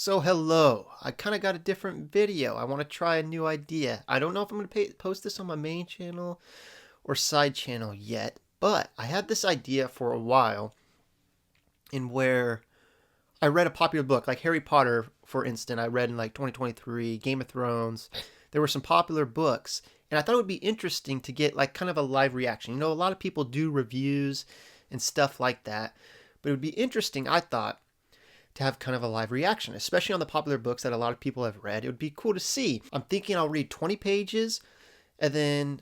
So hello, I kind of got a different video. I want to try a new idea. I don't know if I'm going to post this on my main channel or side channel yet, but I had this idea for a while in where I read a popular book, like Harry Potter, for instance. I read in like 2023, Game of Thrones. There were some popular books, and I thought it would be interesting to get like kind of a live reaction. You know, a lot of people do reviews and stuff like that, but it would be interesting, I thought, to have kind of a live reaction, especially on the popular books that a lot of people have read. It would be cool to see. I'm thinking I'll read 20 pages and then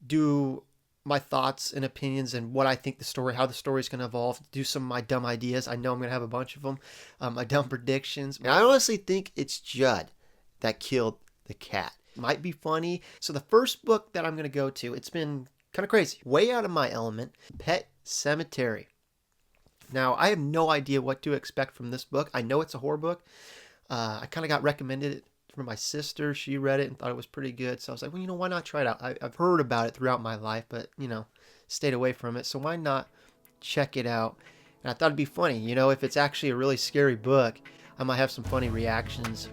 do my thoughts and opinions and what I think the story, how the story is going to evolve, do some of my dumb ideas. I know I'm going to have a bunch of them, my dumb predictions. And I honestly think it's Judd that killed the cat. Might be funny. So the first book that I'm going to go to, it's been kind of crazy, way out of my element, Pet Sematary. Now, I have no idea what to expect from this book. I know it's a horror book. I kind of got recommended it from my sister. She read it and thought it was pretty good. So I was like, well, why not try it out? I've heard about it throughout my life, but, stayed away from it. So why not check it out? And I thought it'd be funny. If it's actually a really scary book, I might have some funny reactions.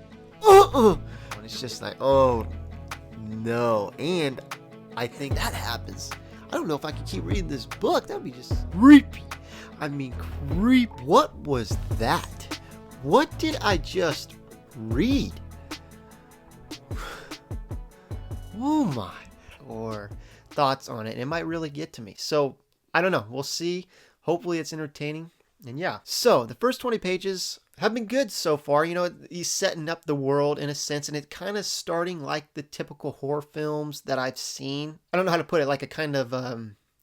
And it's just like, oh, no. And I think that happens. I don't know if I can keep reading this book. That would be just creepy. I mean, creep. What was that? What did I just read? Oh my. Or thoughts on it. It might really get to me. So, I don't know. We'll see. Hopefully it's entertaining. And yeah. So, the first 20 pages have been good so far. He's setting up the world in a sense, and it's kind of starting like the typical horror films that I've seen. I don't know how to put it, like a kind of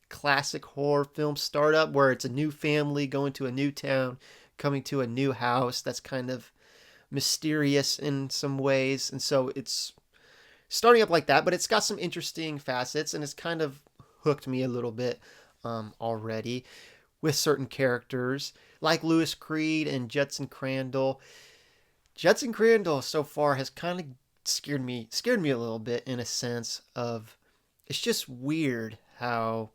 classic horror film startup where it's a new family going to a new town, coming to a new house that's kind of mysterious in some ways. And so it's starting up like that, but it's got some interesting facets, and it's kind of hooked me a little bit already with certain characters like Lewis Creed and Judson Crandall. Judson Crandall so far has kind of scared me a little bit, in a sense of, it's just weird how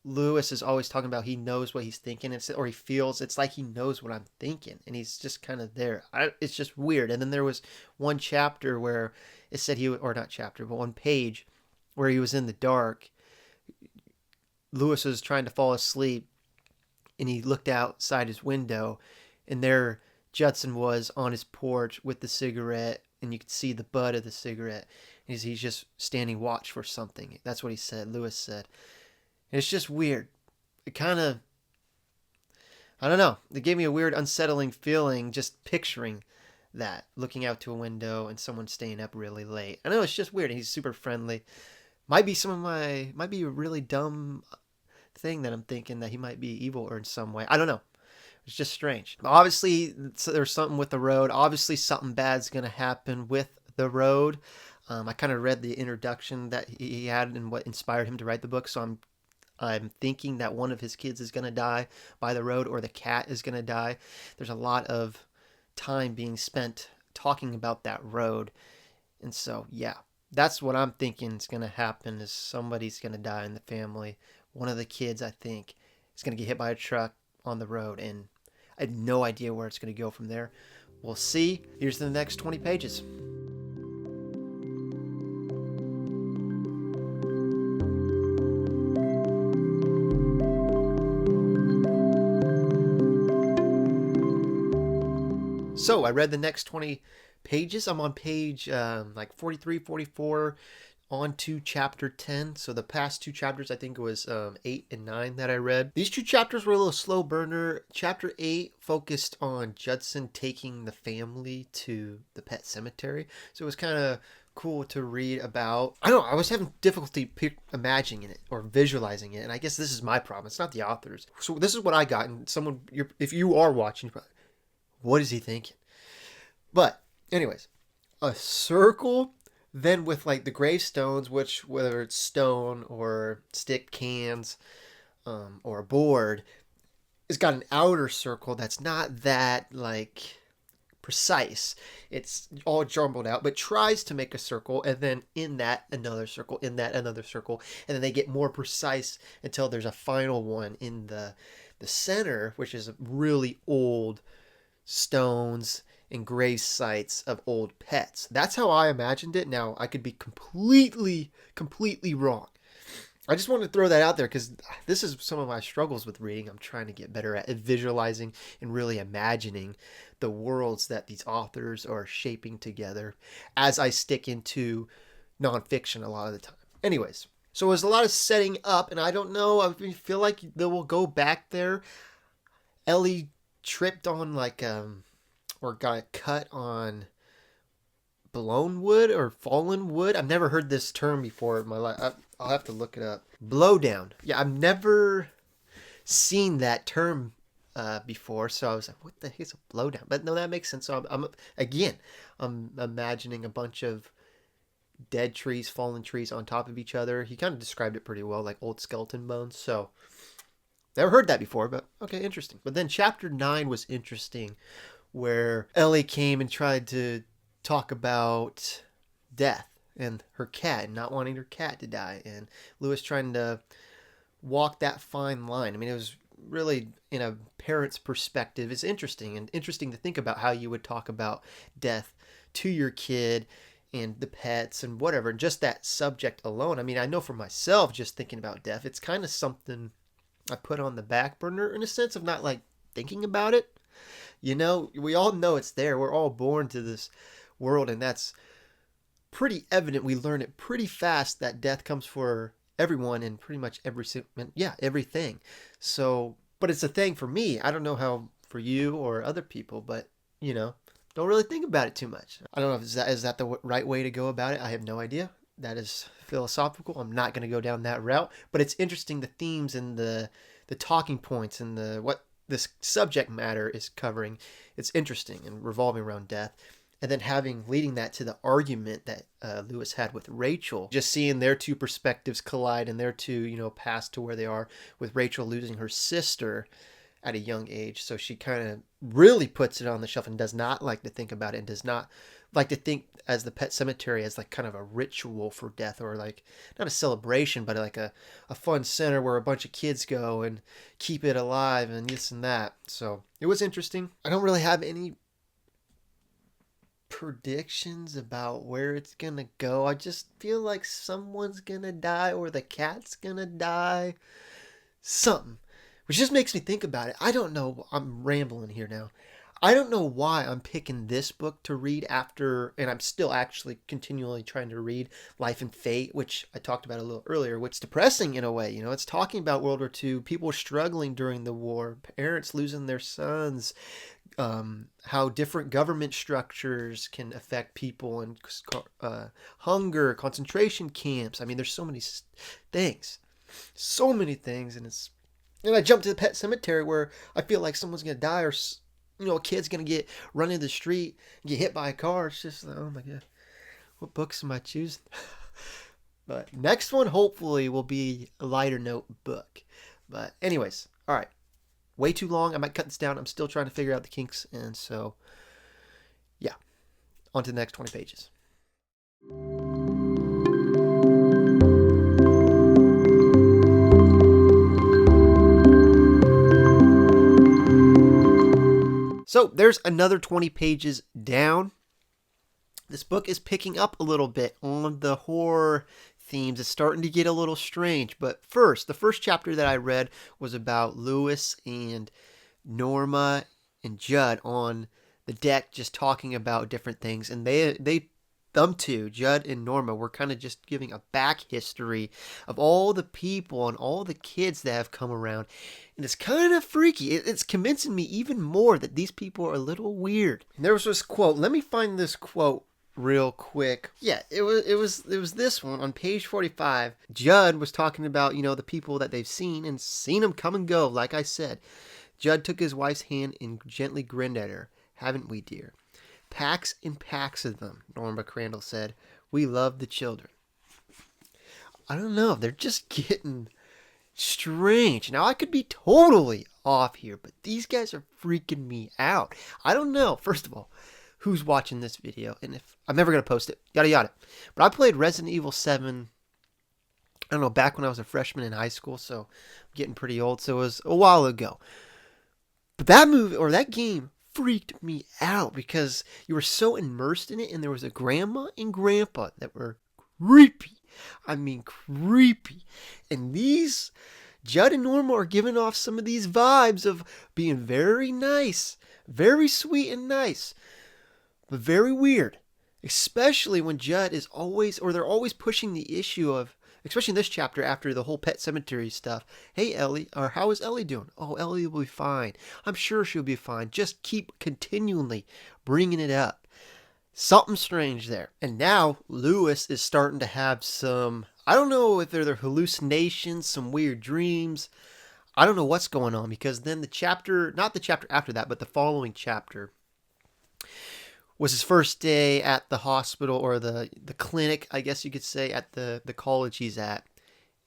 Lewis is always talking about he knows what he's thinking, or he feels. It's like he knows what I'm thinking, and he's just kind of there. It's just weird. And then there was one chapter where it said or not chapter, but one page where he was in the dark. Lewis was trying to fall asleep, and he looked outside his window, and there Judson was on his porch with the cigarette, and you could see the butt of the cigarette. And he's just standing watch for something. That's what he said. Lewis said. And it's just weird. It kind of, I don't know. It gave me a weird, unsettling feeling just picturing that, looking out to a window and someone staying up really late. I know it's just weird. And he's super friendly. Might be a really dumb thing that I'm thinking, that he might be evil or in some way. I don't know. It's just strange. Obviously, there's something with the road. Obviously, something bad's going to happen with the road. I kind of read the introduction that he had and what inspired him to write the book. So I'm thinking that one of his kids is going to die by the road, or the cat is going to die. There's a lot of time being spent talking about that road. And so, yeah, that's what I'm thinking is going to happen, is somebody's going to die in the family. One of the kids, I think, is going to get hit by a truck on the road, and I have no idea where it's going to go from there. We'll see. Here's the next 20 pages. So I read the next 20 pages. I'm on page 43, 44, on to chapter 10. So the past two chapters, I think it was 8 and 9 that I read. These two chapters were a little slow burner. Chapter 8 focused on Judson taking the family to the Pet Sematary. So it was kind of cool to read about. I don't know, I was having difficulty imagining it or visualizing it. And I guess this is my problem. It's not the author's. So this is what I got. And if you are watching, what is he thinking? But anyways, a circle, then with like the gravestones, which whether it's stone or stick cans or a board, it's got an outer circle that's not that like precise. It's all jumbled out, but tries to make a circle, and then in that another circle, in that another circle, and then they get more precise until there's a final one in the center, which is really old stones and grave sites of old pets. That's how I imagined it. Now, I could be completely wrong. I just wanted to throw that out there because this is some of my struggles with reading. I'm trying to get better at visualizing and really imagining the worlds that these authors are shaping together as I stick into nonfiction a lot of the time. Anyways, so there's a lot of setting up, and I don't know. I feel like they will go back there. Ellie tripped on or got cut on blown wood or fallen wood. I've never heard this term before in my life. I'll have to look it up. Blowdown. Yeah, I've never seen that term before, so I was like, "What the heck is a blowdown?" But no, that makes sense. So I'm imagining a bunch of dead trees, fallen trees on top of each other. He kind of described it pretty well, like old skeleton bones. So never heard that before, but okay, interesting. But then chapter 9 was interesting, where Ellie came and tried to talk about death and her cat and not wanting her cat to die, and Lewis trying to walk that fine line. I mean, it was really, in a parent's perspective, it's interesting to think about how you would talk about death to your kid and the pets and whatever, and just that subject alone. I mean, I know for myself, just thinking about death, it's kind of something I put on the back burner in a sense of not like thinking about it. You know, we all know it's there. We're all born to this world, and that's pretty evident. We learn it pretty fast that death comes for everyone in pretty much everything. So, but it's a thing for me. I don't know how for you or other people, but you know, don't really think about it too much. I don't know if is that the right way to go about it. I have no idea. That is philosophical. I'm not going to go down that route, but it's interesting, the themes and the talking points and the what this subject matter is covering. It's interesting and revolving around death. And then leading that to the argument that Lewis had with Rachel, just seeing their two perspectives collide and their two, paths to where they are, with Rachel losing her sister at a young age. So she kind of really puts it on the shelf and does not like to think about it, and does not like to think as the Pet Sematary as like kind of a ritual for death, or like not a celebration, but like a fun center where a bunch of kids go and keep it alive and this and that. So it was interesting. I don't really have any predictions about where it's gonna go. I just feel like someone's gonna die, or the cat's gonna die. Something. Which just makes me think about it. I don't know. I'm rambling here now. I don't know why I'm picking this book to read after, and I'm still actually continually trying to read Life and Fate, which I talked about a little earlier, which is depressing in a way. It's talking about World War II, people struggling during the war, parents losing their sons, how different government structures can affect people, and hunger, concentration camps. I mean, there's so many things, and I jump to the Pet Sematary where I feel like someone's gonna die, or a kid's gonna get run into the street and get hit by a car. It's just like, oh my god, what books am I choosing? But next one hopefully will be a lighter note book. But anyways, all right. Way too long. I might cut this down. I'm still trying to figure out the kinks. And so, yeah. On to the next 20 pages. So, there's another 20 pages down. This book is picking up a little bit on the horror themes. It's starting to get a little strange. But first, the first chapter that I read was about Lewis and Norma and Judd on the deck just talking about different things. And them two, Judd and Norma, were kind of just giving a back history of all the people and all the kids that have come around. And it's kind of freaky. It's convincing me even more that these people are a little weird. And there was this quote. Let me find this quote real quick. Yeah, it was this one on page 45. Judd was talking about, the people that they've seen them come and go. Like I said, Judd took his wife's hand and gently grinned at her. Haven't we, dear? Packs and packs of them, Norma Crandall said. We love the children. I don't know. They're just getting strange. Now, I could be totally off here, but these guys are freaking me out. I don't know. First of all, who's watching this video, and if I'm never going to post it, yada yada. But I played Resident Evil 7, I don't know, back when I was a freshman in high school, so I'm getting pretty old, so it was a while ago. But that game freaked me out because you were so immersed in it, and there was a grandma and grandpa that were creepy. I mean, creepy. And these Judd and Norma are giving off some of these vibes of being very nice, very sweet and nice, but very weird. Especially when Judd is always, or they're always pushing the issue of, especially in this chapter after the whole Pet Sematary stuff. Hey, Ellie, or how is Ellie doing? Oh, Ellie will be fine. I'm sure she'll be fine. Just keep continually bringing it up. Something strange there. And now Lewis is starting to have some, I don't know if they're hallucinations, some weird dreams. I don't know what's going on, because then the chapter, not the chapter after that, but the following chapter was his first day at the hospital, or the clinic, I guess you could say, at the college he's at.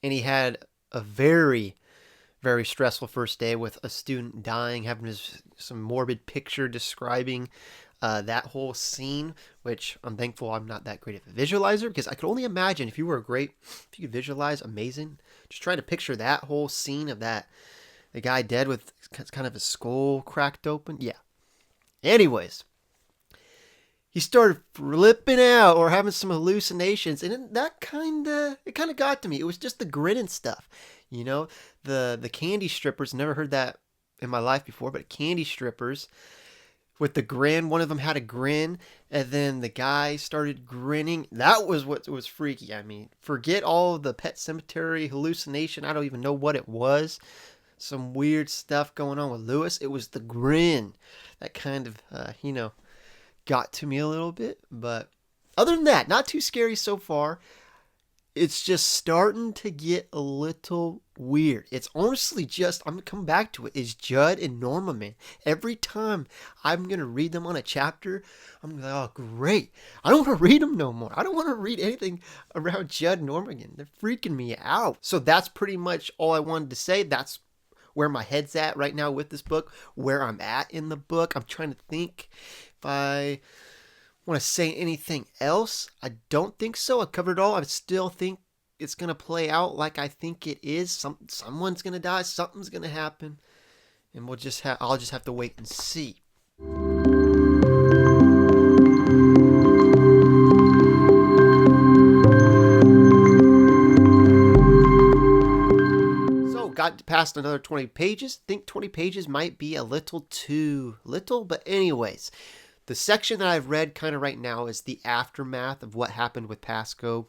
And he had a very, very stressful first day with a student dying, having some morbid picture describing that whole scene, which I'm thankful I'm not that great of a visualizer, because I could only imagine if you could visualize, amazing. Just trying to picture that whole scene of the guy dead with kind of his skull cracked open. Yeah. Anyways, he started flipping out or having some hallucinations, and it kind of got to me. It was just the grin and stuff, the candy strippers. Never heard that in my life before, but candy strippers with the grin. One of them had a grin, and then the guy started grinning. That was what was freaky. I mean, forget all of the Pet Sematary hallucination. I don't even know what it was. Some weird stuff going on with Lewis. It was the grin that kind of, got to me a little bit. But other than that, not too scary so far. It's just starting to get a little weird. It's honestly just, I'm going to come back to it, is Judd and Norma, man. Every time I'm going to read them on a chapter, I'm going to be like, oh, great. I don't want to read them no more. I don't want to read anything around Judd and Norma again. They're freaking me out. So that's pretty much all I wanted to say. That's where my head's at right now with this book, where I'm at in the book. I'm trying to think if I want to say anything else. I don't think so. I covered it all. I still think it's going to play out like I think it is. Someone's going to die. Something's going to happen. And I'll just have to wait and see. Got past another 20 pages. Think 20 pages might be a little too little, but anyways, the section that I've read kind of right now is the aftermath of what happened with Pasco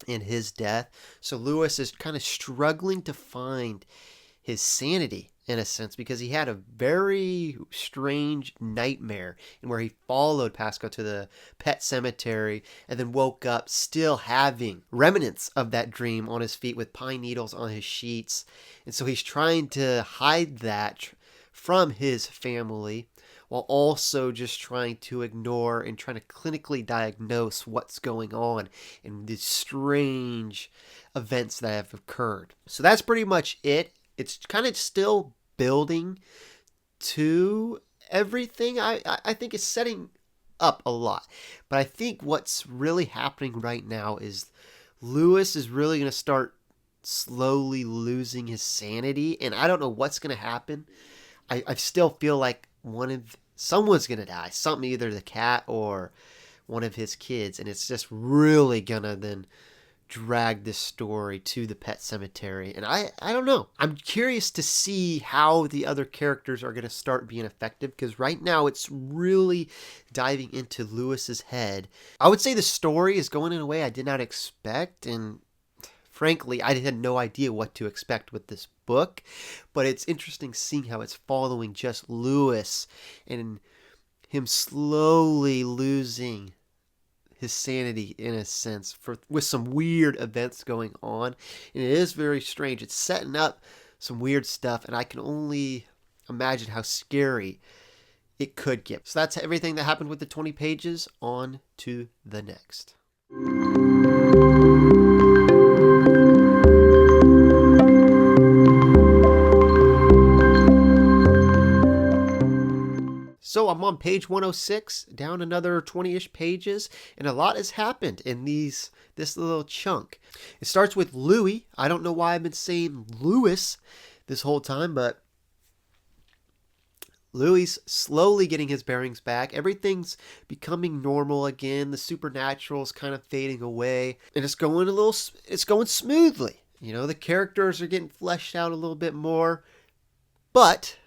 and his death. So Lewis is kind of struggling to find his sanity in a sense, because he had a very strange nightmare in where he followed Pasco to the Pet Sematary and then woke up still having remnants of that dream on his feet with pine needles on his sheets. And so he's trying to hide that from his family while also just trying to ignore and trying to clinically diagnose what's going on and these strange events that have occurred. So that's pretty much it. It's kind of still building to everything. I think it's setting up a lot. But I think what's really happening right now is Lewis is really going to start slowly losing his sanity. And I don't know what's going to happen. I still feel like someone's going to die. Something, either the cat or one of his kids. And it's just really going to then drag this story to the Pet Sematary. And I don't know. I'm curious to see how the other characters are going to start being effective, because right now it's really diving into Lewis's head. I would say the story is going in a way I did not expect, and frankly, I had no idea what to expect with this book, but it's interesting seeing how it's following just Lewis and him slowly losing his sanity in a sense, with some weird events going on. And it is very strange. It's setting up some weird stuff, and I can only imagine how scary it could get. So that's everything that happened with the 20 pages. On to the next. So I'm on page 106, down another 20-ish pages, and a lot has happened in this little chunk. It starts with Louie. I don't know why I've been saying Lewis this whole time, but Louis slowly getting his bearings back. Everything's becoming normal again. The supernatural's kind of fading away, and it's going smoothly. The characters are getting fleshed out a little bit more. But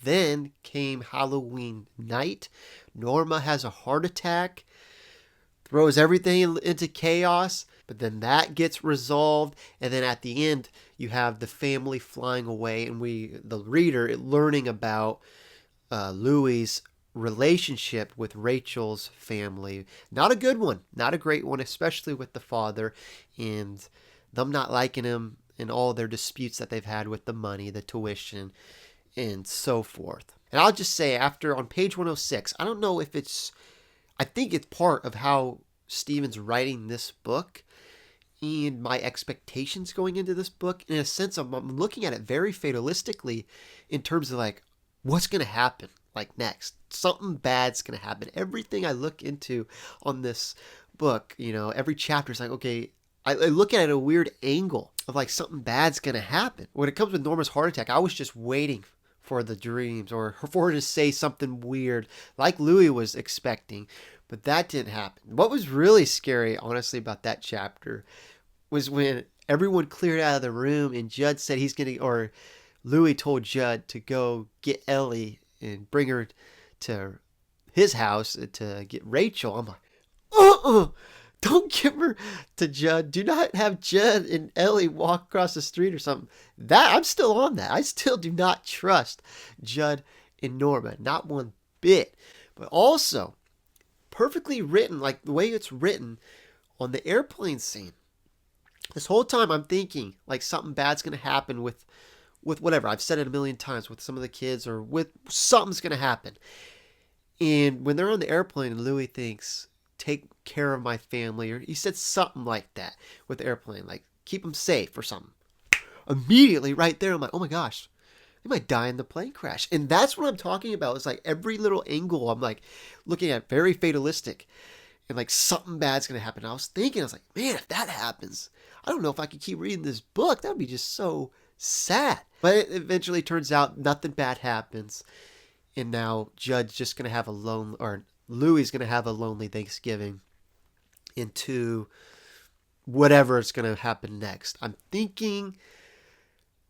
then came Halloween night. Norma has a heart attack, throws everything into chaos, but then that gets resolved, and then at the end you have the family flying away, and the reader, learning about Louis' relationship with Rachel's family. Not a good one, not a great one, especially with the father, and them not liking him, and all their disputes that they've had with the money, the tuition, and so forth. And I'll just say, after on page 106, I don't know if I think it's part of how Stephen's writing this book and my expectations going into this book. In a sense, I'm looking at it very fatalistically in terms of like, what's going to happen like next? Something bad's going to happen. Everything I look into on this book, every chapter is like, okay, I look at it at a weird angle of like something bad's going to happen. When it comes with Norma's heart attack, I was just waiting for the dreams or for her to say something weird like Louis was expecting, but that didn't happen. What was really scary, honestly, about that chapter was when everyone cleared out of the room and Judd said or Louis told Judd to go get Ellie and bring her to his house to get Rachel. I'm like, don't give her to Judd. Do not have Judd and Ellie walk across the street or something. I'm still on that. I still do not trust Judd and Norma. Not one bit. But also, perfectly written, like the way it's written on the airplane scene. This whole time I'm thinking like something bad's going to happen with whatever. I've said it a million times, with some of the kids, or with something's going to happen. And when they're on the airplane, Louis thinks, take care of my family, or he said something like that with the airplane, like keep them safe or something. Immediately right there, I'm like, oh my gosh, they might die in the plane crash. And that's what I'm talking about. It's like every little angle I'm like looking at, very fatalistic, and like something bad's gonna happen. I was like, man, if that happens, I don't know if I could keep reading this book. That would be just so sad. But it eventually turns out nothing bad happens, and now Judd's just gonna have Louis is going to have a lonely Thanksgiving into whatever is going to happen next. I'm thinking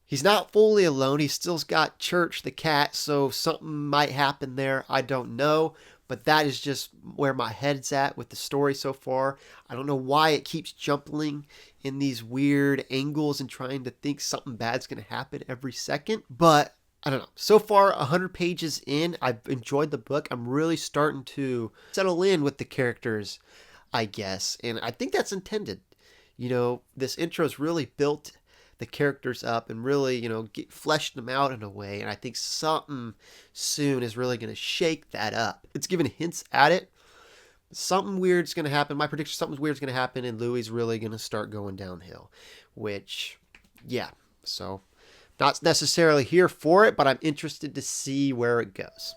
he's not fully alone. He's still got Church the cat, so something might happen there. I don't know, but that is just where my head's at with the story so far. I don't know why it keeps jumping in these weird angles and trying to think something bad's going to happen every second, but I don't know. So far, 100 pages in, I've enjoyed the book. I'm really starting to settle in with the characters, I guess. And I think that's intended. This intro's really built the characters up and really, fleshed them out in a way. And I think something soon is really going to shake that up. It's given hints at it. Something weird's going to happen. My prediction, something weird's going to happen, and Louis is really going to start going downhill. Which, yeah. So not necessarily here for it, but I'm interested to see where it goes.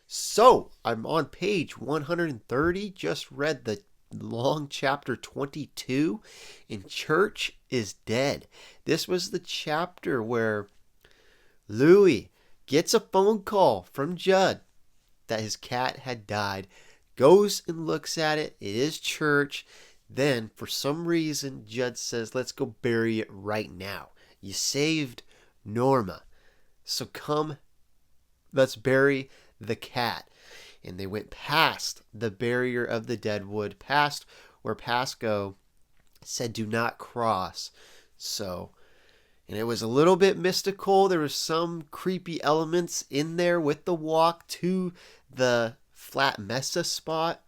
So, I'm on page 130, just read the long chapter 22, and Church is dead. This was the chapter where Louis gets a phone call from Judd that his cat had died, goes and looks at it. It is Church. Then, for some reason, Judd says, let's go bury it right now. You saved Norma, so come, let's bury the cat. And they went past the barrier of the deadwood, past where Pasco said do not cross. And it was a little bit mystical. There was some creepy elements in there with the walk to the flat mesa spot,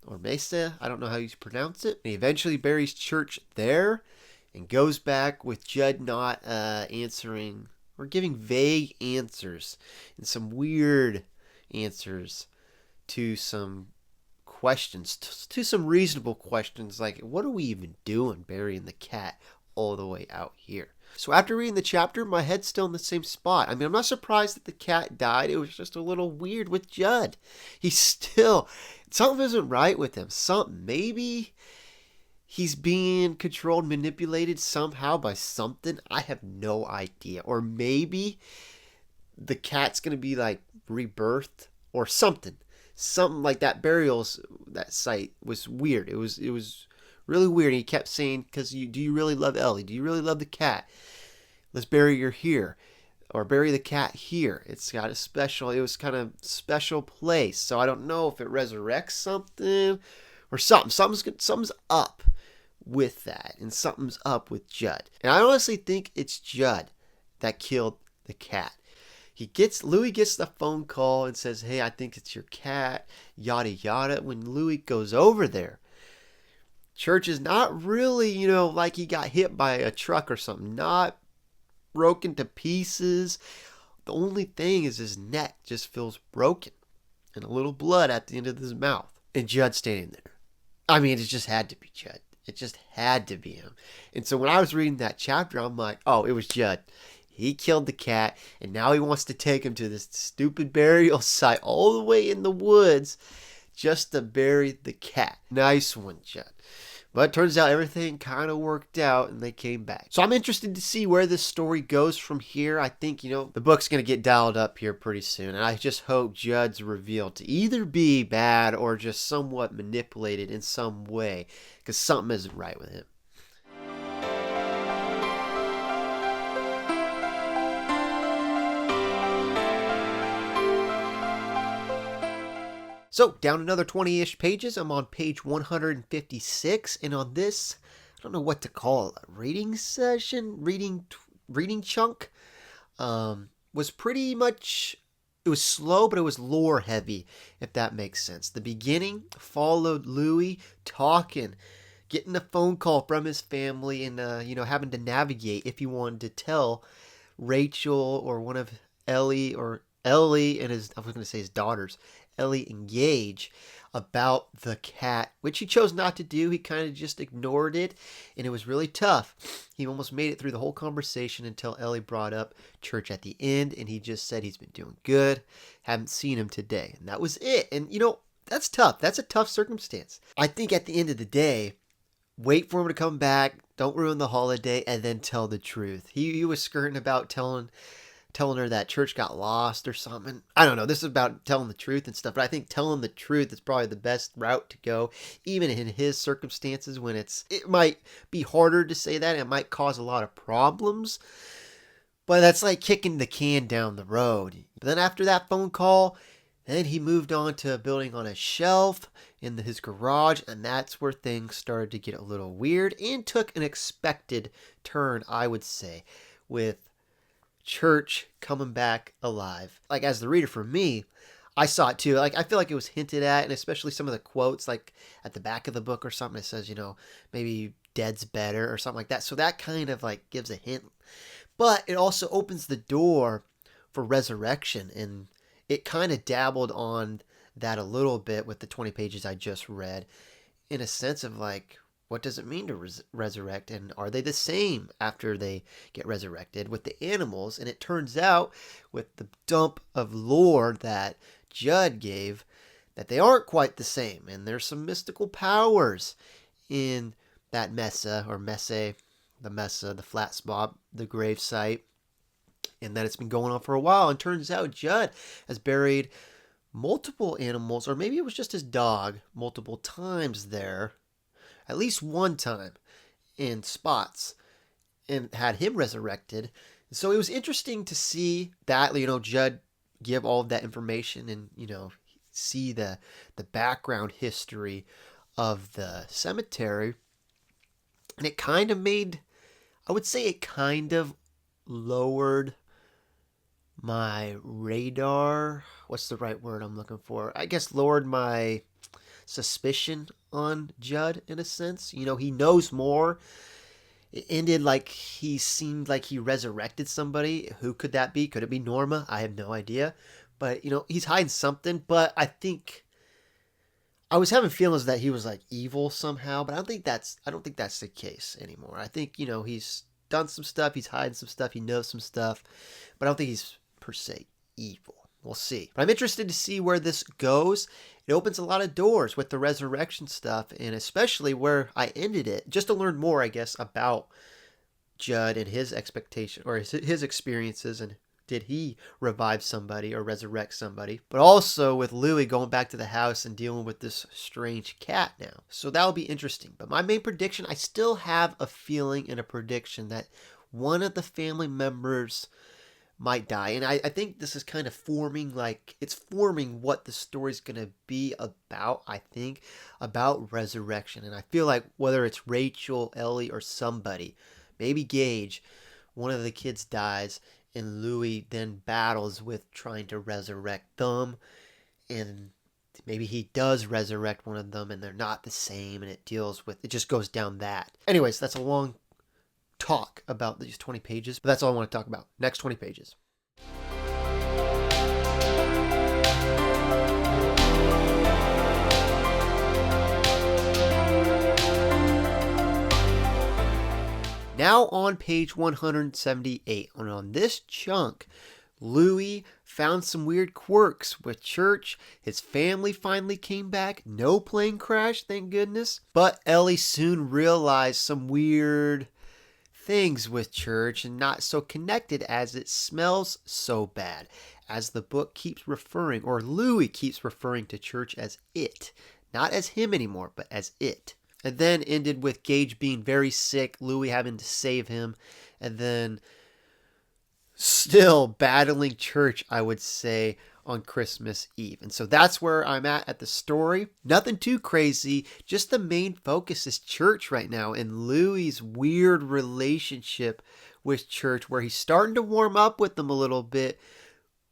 or mesa, I don't know how you pronounce it. And he eventually buries Church there and goes back with Judd not answering or giving vague answers and some weird answers to some questions, to some reasonable questions like, what are we even doing burying the cat all the way out here. So after reading the chapter, my head's still in the same spot. I mean, I'm not surprised that the cat died. It was just a little weird with Judd. He's still, something isn't right with him. Maybe he's being controlled, manipulated somehow by something. I have no idea. Or maybe the cat's going to be like rebirthed or something. Something like that that site was weird. It was really weird. He kept saying, do you really love Ellie? Do you really love the cat? Let's bury her here. Or bury the cat here. It was kind of special place. So I don't know if it resurrects something or something. Something's up with that. And something's up with Judd. And I honestly think it's Judd that killed the cat. Louis gets the phone call and says, hey, I think it's your cat, yada yada. When Louis goes over there, Church is not really, like he got hit by a truck or something. Not broken to pieces. The only thing is his neck just feels broken. And a little blood at the end of his mouth. And Judd standing there. I mean, it just had to be Judd. It just had to be him. And so when I was reading that chapter, I'm like, oh, it was Judd. He killed the cat, and now he wants to take him to this stupid burial site all the way in the woods just to bury the cat. Nice one, Judd. But it turns out everything kind of worked out, and they came back. So I'm interested to see where this story goes from here. I think, the book's going to get dialed up here pretty soon, and I just hope Judd's revealed to either be bad or just somewhat manipulated in some way, because something isn't right with him. So, down another 20-ish pages, I'm on page 156, and on this, I don't know what to call it, a reading session, reading chunk, was pretty much, it was slow, but it was lore heavy, if that makes sense. The beginning followed Louis talking, getting a phone call from his family, and, having to navigate if he wanted to tell Rachel or one of Ellie and his daughters, Ellie and Gage, about the cat, which he chose not to do. He kind of just ignored it, and it was really tough. He almost made it through the whole conversation until Ellie brought up Church at the end, and he just said he's been doing good, haven't seen him today, and that was it. And, that's tough. That's a tough circumstance. I think at the end of the day, wait for him to come back, don't ruin the holiday, and then tell the truth. He was skirting about telling her that Church got lost or something. I don't know. This is about telling the truth and stuff, but I think telling the truth is probably the best route to go, even in his circumstances when it might be harder to say that. It might cause a lot of problems, but that's like kicking the can down the road. But then after that phone call, then he moved on to building on a shelf in his garage, and that's where things started to get a little weird and took an expected turn, I would say, with Church coming back alive. Like, as the reader, for me, I saw it too. Like, I feel like it was hinted at, and especially some of the quotes, like at the back of the book or something, it says, maybe dead's better or something like that. So that kind of like gives a hint. But it also opens the door for resurrection, and it kind of dabbled on that a little bit with the 20 pages I just read, in a sense of like, what does it mean to resurrect? And are they the same after they get resurrected with the animals? And it turns out, with the dump of lore that Judd gave, that they aren't quite the same. And there's some mystical powers in that mesa, the flat spot, the grave site. And that it's been going on for a while. And turns out Judd has buried multiple animals, or maybe it was just his dog, multiple times there. At least one time in spots, and had him resurrected. So it was interesting to see that, Judd give all of that information and, see the background history of the cemetery. And it kind of lowered my radar. What's the right word I'm looking for? I guess lowered my suspicion on Judd in a sense. He knows more. It ended like he seemed like he resurrected somebody. Who could that be? Could it be Norma? I have no idea. But, he's hiding something. But I think I was having feelings that he was like evil somehow, but I don't think that's the case anymore. I think, he's done some stuff, he's hiding some stuff, he knows some stuff, but I don't think he's per se evil. We'll see. But I'm interested to see where this goes. It opens a lot of doors with the resurrection stuff, and especially where I ended it, just to learn more, I guess, about Judd and his expectation or his experiences, and did he revive somebody or resurrect somebody? But also with Louis going back to the house and dealing with this strange cat now. So that'll be interesting. But my main prediction, I still have a feeling and a prediction that one of the family members might die. And I think this is kind of forming what the story's going to be about, I think, about resurrection. And I feel like whether it's Rachel, Ellie, or somebody, maybe Gage, one of the kids dies, and Louis then battles with trying to resurrect them, and maybe he does resurrect one of them and they're not the same, and it just goes down that. Anyways, that's a long talk about these 20 pages, but that's all I want to talk about. Next 20 pages. Now on page 178, and on this chunk, Louis found some weird quirks with church. His family finally came back. No plane crash, thank goodness. But Ellie soon realized some weird things with church and not so connected as it smells so bad. As the book keeps referring, or Louis keeps referring to church as it. Not as him anymore, but as it. And then ended with Gage being very sick, Louis having to save him, and then still battling church, I would say, on Christmas Eve. And so that's where I'm at the story. Nothing too crazy, just the main focus is church right now, and Louis's weird relationship with church, where he's starting to warm up with them a little bit,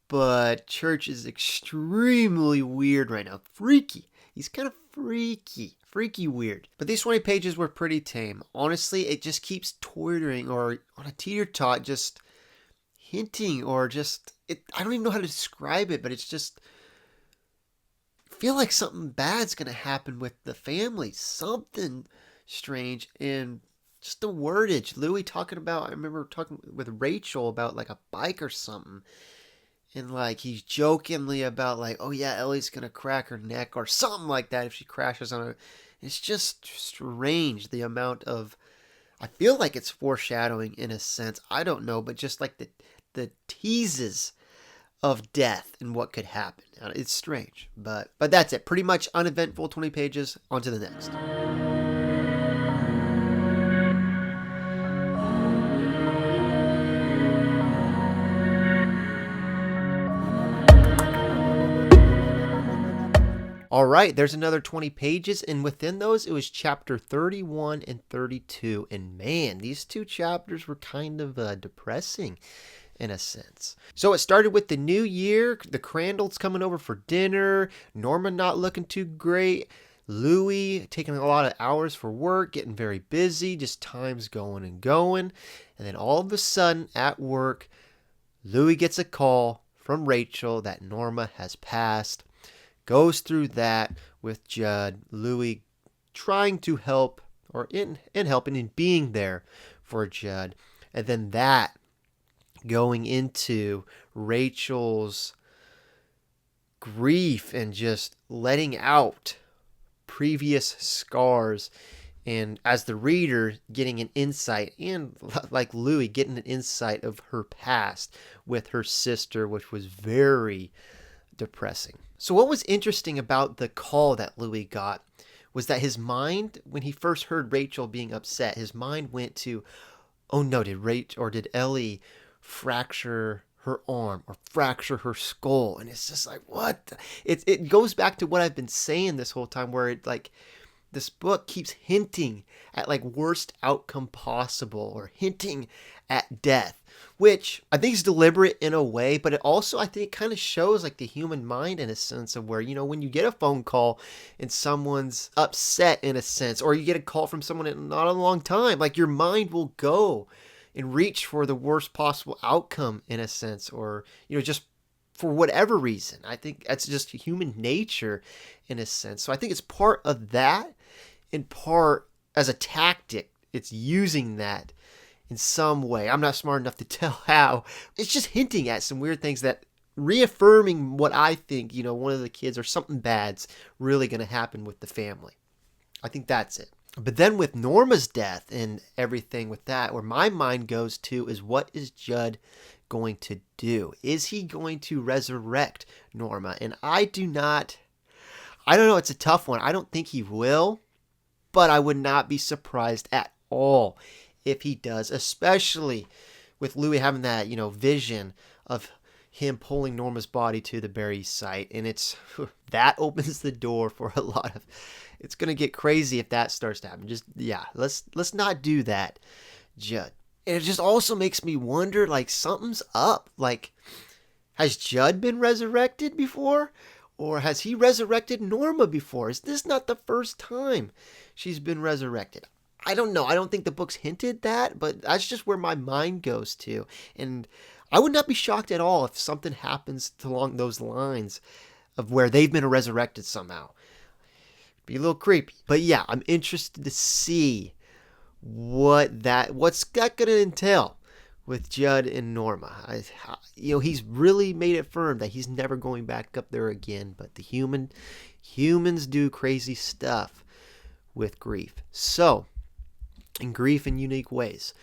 but church is extremely weird right now. Freaky. He's kind of freaky weird. But these 20 pages were pretty tame. Honestly, it just keeps teetering or on a teeter-tot, just hinting or just, I don't even know how to describe it, but it's just, I feel like something bad's going to happen with the family. Something strange. And just the wordage. Louis talking about, I remember talking with Rachel about like a bike or something. And like he's jokingly about like, oh yeah, Ellie's going to crack her neck or something like that if she crashes on her. It's just strange the amount of, I feel like it's foreshadowing in a sense. I don't know, but just like the teases of death and what could happen. It's strange, but that's it. Pretty much uneventful 20 pages. On to the next. All right, there's another 20 pages, and within those, it was chapter 31 and 32. And man, these two chapters were kind of depressing in a sense. So it started with the new year, the Crandalls coming over for dinner, Norma not looking too great, Louis taking a lot of hours for work, getting very busy, just time's going and going. And then all of a sudden at work, Louis gets a call from Rachel that Norma has passed. Goes through that with Judd, Louis trying to help, or in helping and being there for Judd. And then that going into Rachel's grief and just letting out previous scars. And as the reader, getting an insight, and like Louis, getting an insight of her past with her sister, which was very depressing. So what was interesting about the call that Louis got was that his mind, when he first heard Rachel being upset, his mind went to, oh no, did Ellie fracture her arm or fracture her skull? And it's just like, what? It goes back to what I've been saying this whole time, where it like, this book keeps hinting at like worst outcome possible, or hinting at death, which I think is deliberate in a way, but it also, I think, kind of shows like the human mind in a sense of where, when you get a phone call and someone's upset in a sense, or you get a call from someone in not a long time, like your mind will go and reach for the worst possible outcome in a sense, or, just for whatever reason. I think that's just human nature in a sense. So I think it's part of that, in part as a tactic. It's using that in some way. I'm not smart enough to tell how. It's just hinting at some weird things, that reaffirming what I think, one of the kids or something bad's really going to happen with the family. I think that's it. But then with Norma's death and everything with that, where my mind goes to is, what is Judd going to do? Is he going to resurrect Norma? And I don't know, it's a tough one. I don't think he will, but I would not be surprised at all if he does, especially with Louis having that, vision of him pulling Norma's body to the burial site. And that opens the door for a lot of, it's going to get crazy if that starts to happen. Let's not do that, Judd. And it just also makes me wonder, like, something's up. Like, has Judd been resurrected before? Or has he resurrected Norma before? Is this not the first time she's been resurrected? I don't know. I don't think the books hinted that, but that's just where my mind goes to. And I would not be shocked at all if something happens along those lines of where they've been resurrected somehow. Be a little creepy. But yeah, I'm interested to see what's that going to entail with Judd and Norma. He's really made it firm that he's never going back up there again, but the humans do crazy stuff with grief. So, in grief in unique ways.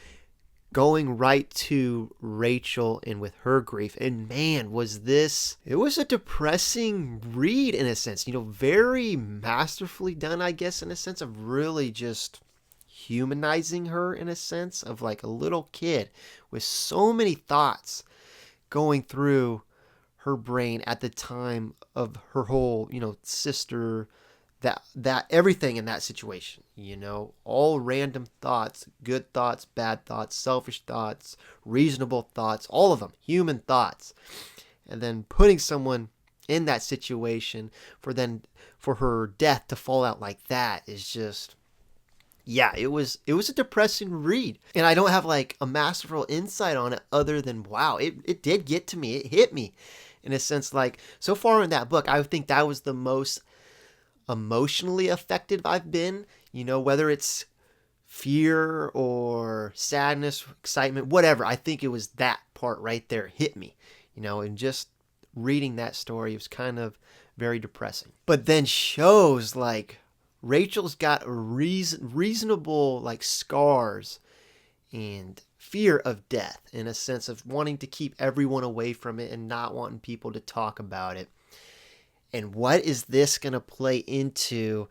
Going right to Rachel and with her grief. And man, it was a depressing read in a sense. Very masterfully done, I guess, in a sense of really just humanizing her in a sense of like a little kid with so many thoughts going through her brain at the time of her whole, sister, that everything in that situation, all random thoughts, good thoughts, bad thoughts, selfish thoughts, reasonable thoughts, all of them, human thoughts. And then putting someone in that situation for her death to fall out like that is just, yeah, it was a depressing read. And I don't have like a masterful insight on it other than, wow, it did get to me. It hit me in a sense. Like, so far in that book, I think that was the most emotionally affected I've been, whether it's fear or sadness, excitement, whatever. I think it was that part right there hit me, and just reading that story was kind of very depressing. But then shows like Rachel's got reasonable like scars and fear of death in a sense of wanting to keep everyone away from it and not wanting people to talk about it. And what is this going to play into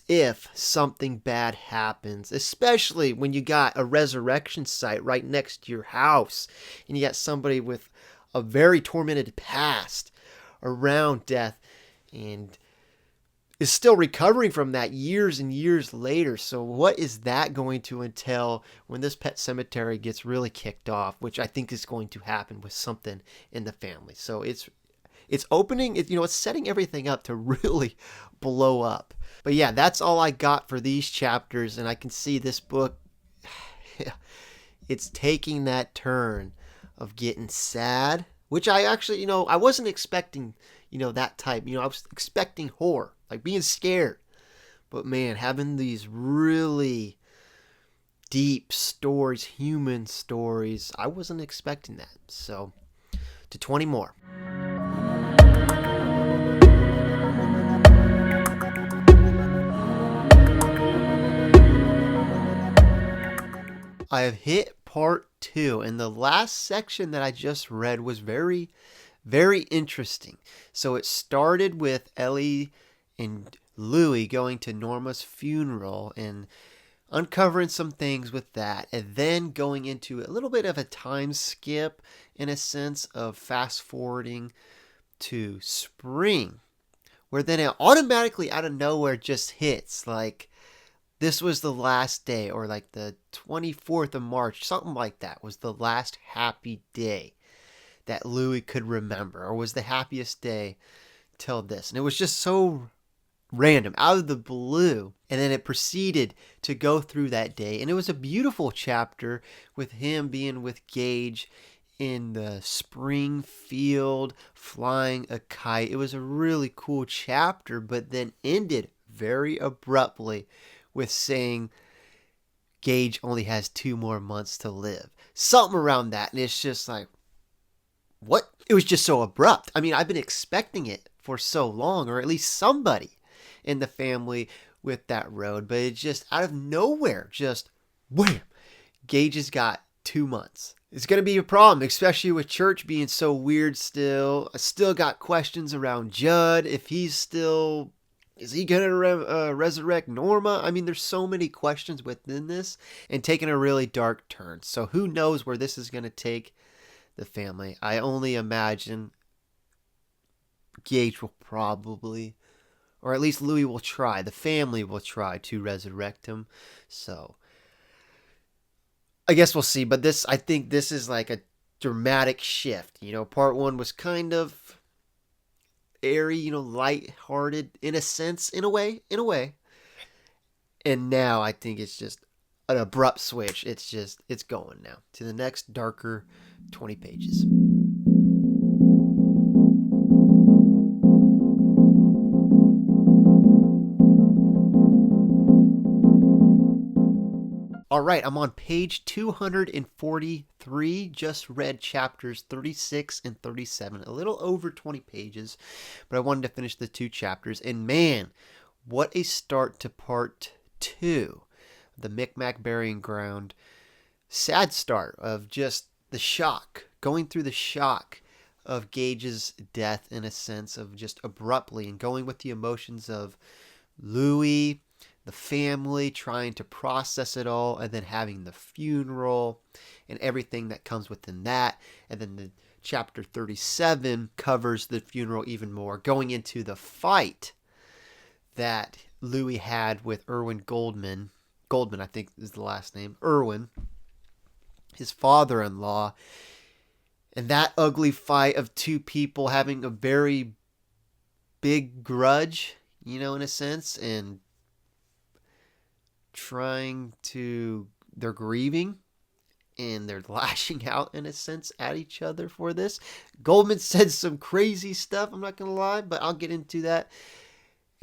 if something bad happens, especially when you got a resurrection site right next to your house and you got somebody with a very tormented past around death and is still recovering from that years and years later. So what is that going to entail when this Pet Sematary gets really kicked off, which I think is going to happen with something in the family. So it's opening, it's setting everything up to really blow up. But yeah, that's all I got for these chapters. And I can see this book, it's taking that turn of getting sad, which I actually, I wasn't expecting, that type. I was expecting horror, like being scared. But man, having these really deep stories, human stories, I wasn't expecting that. So, to 20 more. I have hit part 2, and the last section that I just read was very, very interesting. So it started with Ellie and Louis going to Norma's funeral and uncovering some things with that, and then going into a little bit of a time skip in a sense of fast forwarding to spring, where then it automatically out of nowhere just hits like this was the last day, or like the 24th of March, something like that, was the last happy day that Louis could remember, or was the happiest day till this. And it was just so random, out of the blue. And then it proceeded to go through that day. And it was a beautiful chapter with him being with Gage in the spring field flying a kite. It was a really cool chapter, but then ended very abruptly with saying Gage only has 2 more months to live. Something around that. And it's just like, what? It was just so abrupt. I mean, I've been expecting it for so long, or at least somebody in the family with that road, but it just out of nowhere, just wham, Gage has got 2 months. It's going to be a problem, especially with church being so weird still. I still got questions around Judd, if he's still, is he going to resurrect Norma? I mean, there's so many questions within this and taking a really dark turn. So who knows where this is going to take the family. I only imagine Gage will probably, or at least Louis will try, the family will try to resurrect him. So I guess we'll see. But I think this is like a dramatic shift. Part one was kind of airy, light-hearted in a sense, in a way. And now I think it's just an abrupt switch. It's going now to the next darker 20 pages. All right, I'm on page 243. Just read chapters 36 and 37, a little over 20 pages, but I wanted to finish the 2 chapters. And man, what a start to part 2, the Micmac Burying Ground. Sad start of just the shock, going through the shock of Gage's death in a sense of just abruptly, and going with the emotions of Louis, the family, trying to process it all, and then having the funeral and everything that comes within that. And then the chapter 37 covers the funeral even more, going into the fight that Louis had with Irwin Goldman. Goldman, I think is the last name. Irwin, his father-in-law. And that ugly fight of 2 people having a very big grudge, in a sense, and they're grieving and they're lashing out in a sense at each other for this. Goldman said some crazy stuff, I'm not going to lie, but I'll get into that.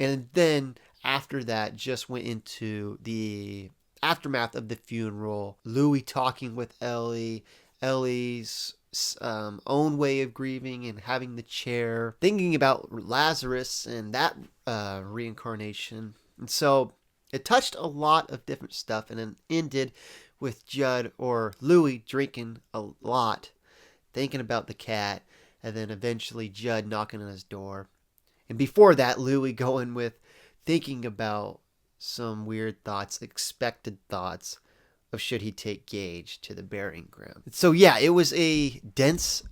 And then after that, just went into the aftermath of the funeral. Louis talking with Ellie's own way of grieving and having the chair, thinking about Lazarus and that reincarnation. And so it touched a lot of different stuff, and then ended with Judd or Louis drinking a lot, thinking about the cat, and then eventually Judd knocking on his door. And before that, Louis going with thinking about some weird thoughts, expected thoughts of should he take Gage to the burying ground. So yeah, it was a dense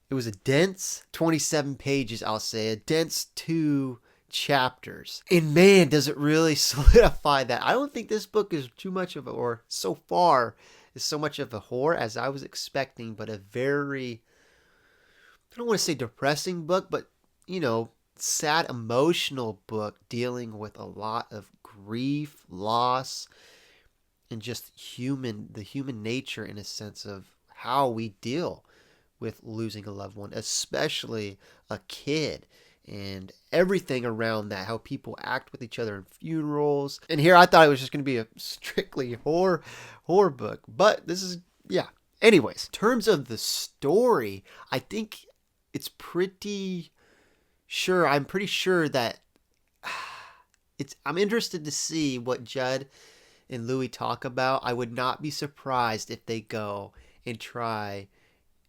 27 pages, I'll say, a dense 2 chapters. And man, does it really solidify that. I don't think this book is too much of so far is so much of a horror as I was expecting, but a very, I don't want to say depressing book, but sad emotional book dealing with a lot of grief, loss, and just the human nature in a sense of how we deal with losing a loved one, especially a kid, and everything around that, how people act with each other in funerals. And here I thought it was just going to be a strictly horror book, but this is, yeah. Anyways, in terms of the story, I think it's pretty sure, I'm pretty sure that I'm interested to see what Judd and Louis talk about. I would not be surprised if they go and try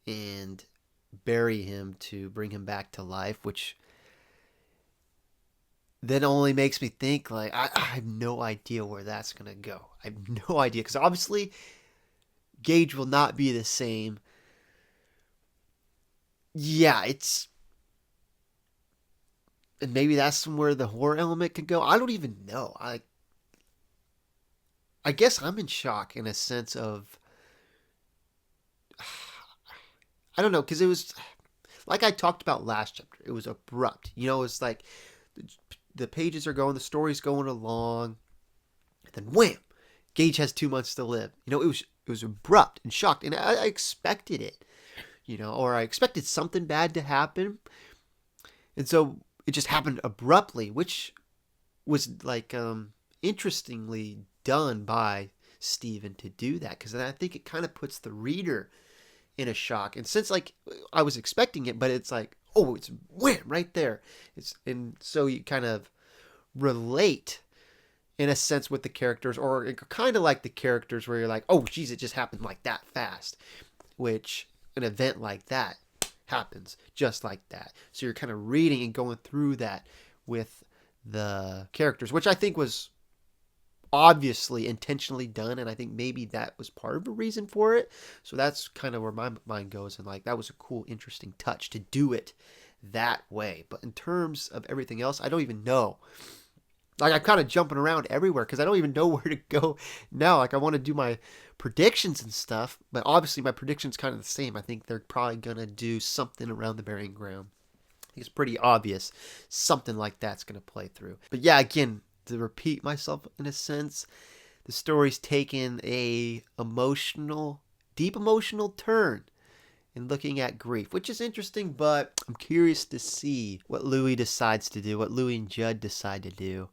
and bury him to bring him back to life, which then only makes me think, like, I have no idea where that's going to go. I have no idea, because obviously Gage will not be the same. Yeah, and maybe that's somewhere the horror element could go. I don't even know. I guess I'm in shock in a sense of, I don't know, because it was, like I talked about last chapter, it was abrupt. It's like the pages are going, the story's going along, and then wham, Gage has 2 months to live. It was abrupt and shocked, and I expected it. or I expected something bad to happen. And so it just happened abruptly, which was like interestingly done by Steven to do that, because I think it kind of puts the reader in a shock. And since like I was expecting it, but it's like, oh, it's wham right there. And so you kind of relate in a sense with the characters, or kind of like the characters where you're like, oh, geez, it just happened like that fast, which an event like that happens just like that. So you're kind of reading and going through that with the characters, which I think was obviously intentionally done, and I think maybe that was part of the reason for it. So that's kind of where my mind goes, and like that was a cool, interesting touch to do it that way. But in terms of everything else, I don't even know. Like I'm kind of jumping around everywhere because I don't even know where to go now. Like I want to do my predictions and stuff, but obviously my prediction's kind of the same. I think they're probably gonna do something around the burying ground. I think it's pretty obvious something like that's gonna play through. But yeah, again, to repeat myself in a sense, the story's taken a deep emotional turn in looking at grief, which is interesting, but I'm curious to see what Louis decides to do, what Louis and Judd decide to do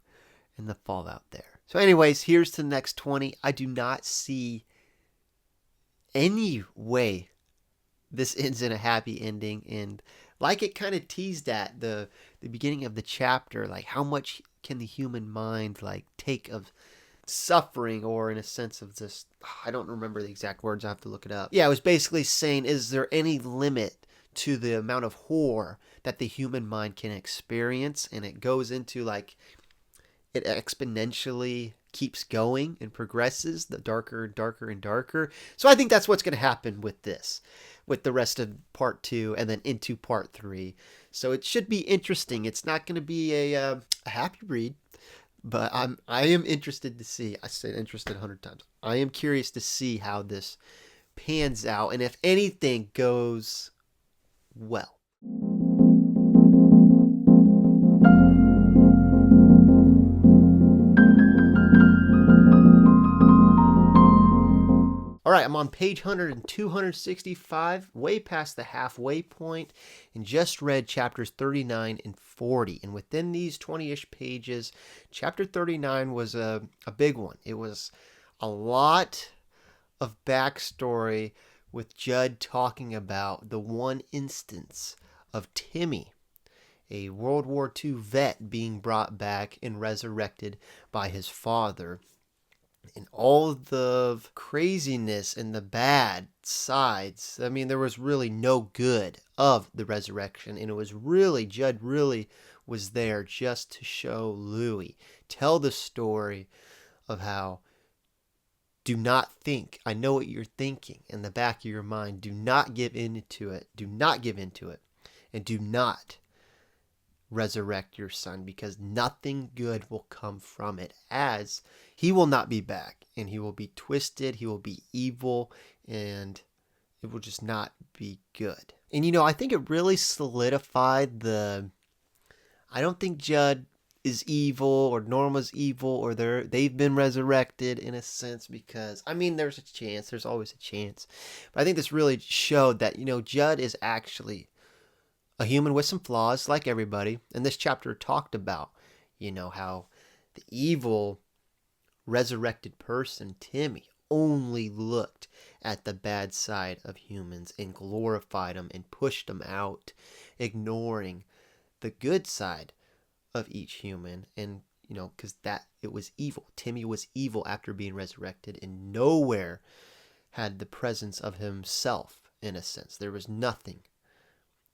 in the fallout there. So anyways, here's to the next 20. I do not see any way this ends in a happy ending, and like it kind of teased at the beginning of the chapter, like how much can the human mind like take of suffering, or in a sense of this, I don't remember the exact words, I have to look it up. Yeah, it was basically saying, is there any limit to the amount of horror that the human mind can experience? And it goes into like it exponentially keeps going and progresses, the darker and darker and darker. So I think that's what's going to happen with this, with the rest of part 2 and then into part 3. So it should be interesting. It's not going to be a happy read, but I am interested to see. I said interested 100 times. I am curious to see how this pans out, and if anything goes well. All right, I'm on page 100 and 265, way past the halfway point, and just read chapters 39 and 40. And within these 20-ish pages, chapter 39 was a big one. It was a lot of backstory with Judd talking about the one instance of Timmy, a World War II vet, being brought back and resurrected by his father. And all the craziness and the bad sides. I mean, there was really no good of the resurrection. And it was really, Judd really was there just to show Louis, tell the story of how, do not think, I know what you're thinking in the back of your mind. Do not give into it. Do not give into it. And do not resurrect your son, because nothing good will come from it, as he will not be back, and he will be twisted, he will be evil, and it will just not be good. And I think it really solidified I don't think Judd is evil or Norma's evil, or they've been resurrected in a sense, because I mean there's always a chance, but I think this really showed that Judd is actually a human with some flaws like everybody. And this chapter talked about, how the evil resurrected person, Timmy, only looked at the bad side of humans and glorified them and pushed them out, ignoring the good side of each human. And, because it was evil. Timmy was evil after being resurrected, and nowhere had the presence of himself, in a sense. There was nothing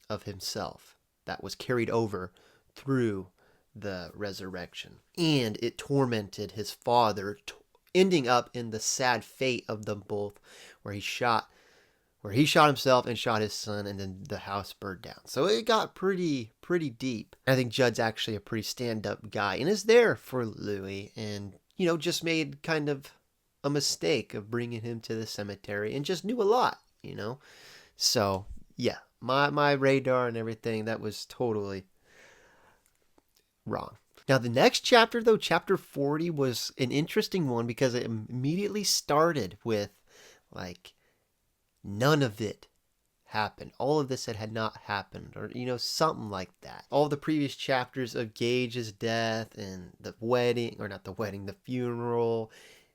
of himself that was carried over through the resurrection. And it tormented his father, ending up in the sad fate of them both, where he shot himself and shot his son, and then the house burned down. So it got pretty deep. I think Judd's actually a pretty stand-up guy and is there for Louis, and just made kind of a mistake of bringing him to the cemetery, and just knew a lot. So yeah, my radar and everything, that was totally wrong. Now the next chapter, though, chapter 40, was an interesting one, because it immediately started with like, none of it happened. All of this had not happened, or something like that. All the previous chapters of Gage's death and the wedding, or not the wedding, the funeral,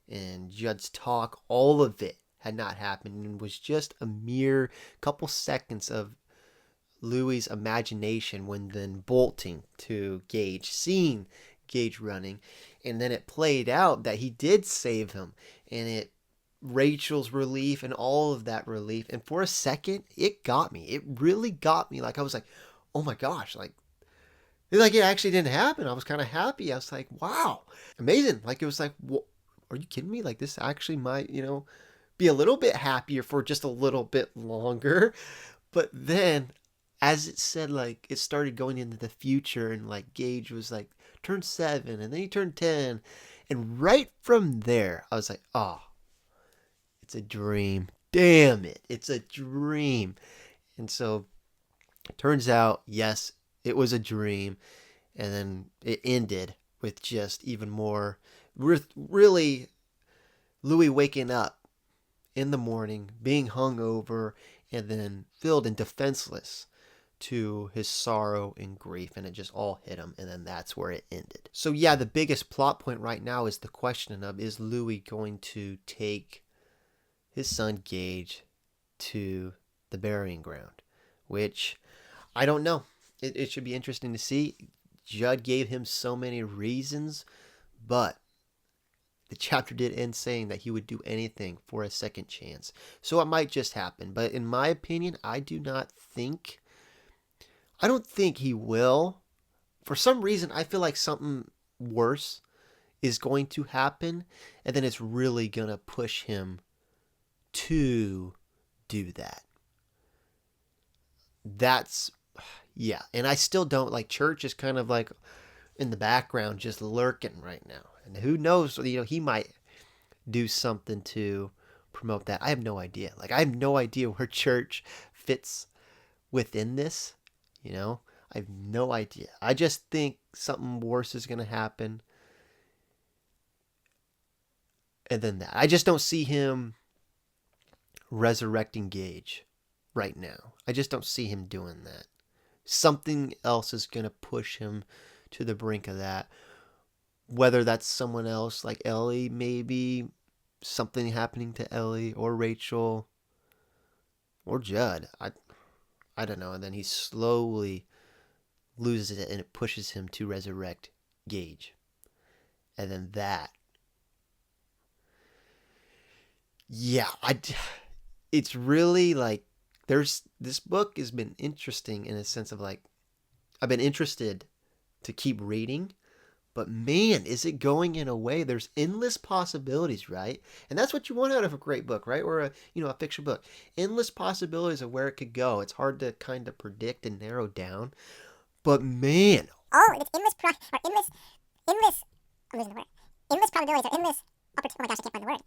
and Judd's talk, all of it had not happened and was just a mere couple seconds of Louis' imagination when then bolting to Gage, seeing Gage running, and then it played out that he did save him, and Rachel's relief and all of that relief, and for a second it got me. It really got me. Like I was like, oh my gosh, like it actually didn't happen. I was kind of happy. I was like, wow, amazing. Like it was like, are you kidding me? Like this actually might, be a little bit happier for just a little bit longer. But then as it said, like it started going into the future, and like Gage was like turned 7 and then he turned 10, and right from there I was like, oh, it's a dream. Damn it, it's a dream. And so it turns out, yes, it was a dream, and then it ended with just even more, really, Louis waking up in the morning, being hungover, and then filled and defenseless to his sorrow and grief, and it just all hit him, and then that's where it ended. So yeah, the biggest plot point right now is the question of, is Louis going to take his son Gage to the burying ground, which I don't know. It should be interesting to see. Judd gave him so many reasons, but the chapter did end saying that he would do anything for a second chance. So it might just happen. But in my opinion, I don't think he will. For some reason, I feel like something worse is going to happen, and then it's really going to push him to do that. Yeah. And I still don't, like, Church is kind of like in the background just lurking right now. And who knows, he might do something to promote that. I have no idea. Like, I have no idea where Church fits within this, I have no idea. I just think something worse is going to happen. And then that. I just don't see him resurrecting Gage right now. I just don't see him doing that. Something else is going to push him to the brink of that. Whether that's someone else, like Ellie, maybe something happening to Ellie or Rachel or Judd. I don't know. And then he slowly loses it, and it pushes him to resurrect Gage. And then that. Yeah, it's really like, this book has been interesting in a sense of like, I've been interested to keep reading, but man, is it going in a way, there's endless possibilities, right? And that's what you want out of a great book, right? Or a fiction book. Endless possibilities of where it could go. It's hard to kind of predict and narrow down, but man. Oh, it's endless, I'm losing the word. Endless probabilities or endless opportunities. Oh my gosh, I can't find the word.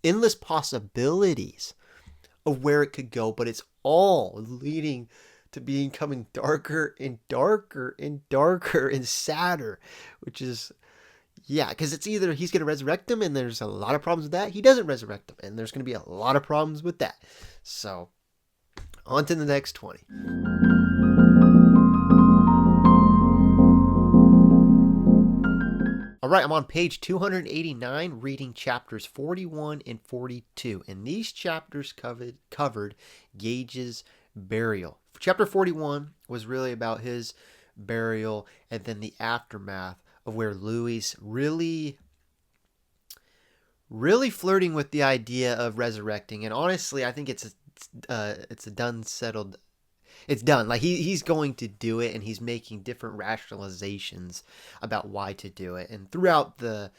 Endless possibilities of where it could go, but it's all leading to becoming darker and darker and darker and sadder, which is, yeah, because it's either he's going to resurrect him, and there's a lot of problems with that. He doesn't resurrect him, and there's going to be a lot of problems with that. So, on to the next 20. All right, I'm on page 289, reading chapters 41 and 42, and these chapters covered Gage's burial. Chapter 41 was really about his burial, and then the aftermath of where Louis really flirting with the idea of resurrecting. And honestly, I think it's a done, settled. It's done. Like he's going to do it, and he's making different rationalizations about why to do it. And throughout the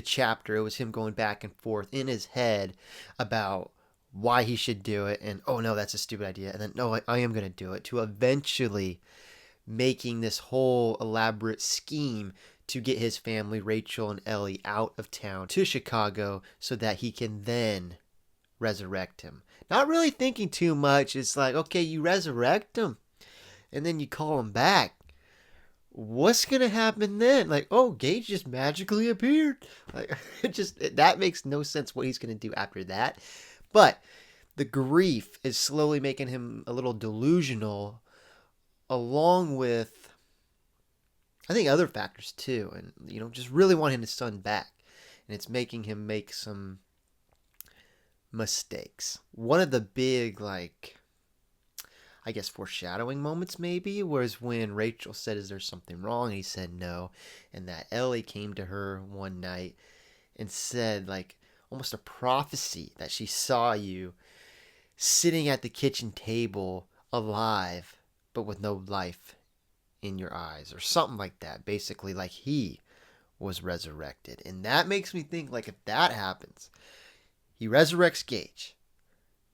chapter, it was him going back and forth in his head about why he should do it, and oh no, that's a stupid idea, and then no, I am going to do it, to eventually making this whole elaborate scheme to get his family, Rachel and Ellie, out of town to Chicago so that he can then resurrect him. Not really thinking too much. It's like, okay, you resurrect him and then you call him back. what's gonna happen then? Like, oh, Gage just magically appeared. Like, that makes no sense what he's gonna do after that. But the grief is slowly making him a little delusional, along with I think other factors too, and just really wanting his son back, and it's making him make some mistakes. One of the big I guess foreshadowing moments maybe was when Rachel said, "Is there something wrong?" And he said no, and that Ellie came to her one night and said almost a prophecy that she saw you sitting at the kitchen table alive but with no life in your eyes or something like that, basically like he was resurrected. And that makes me think if that happens, he resurrects Gage,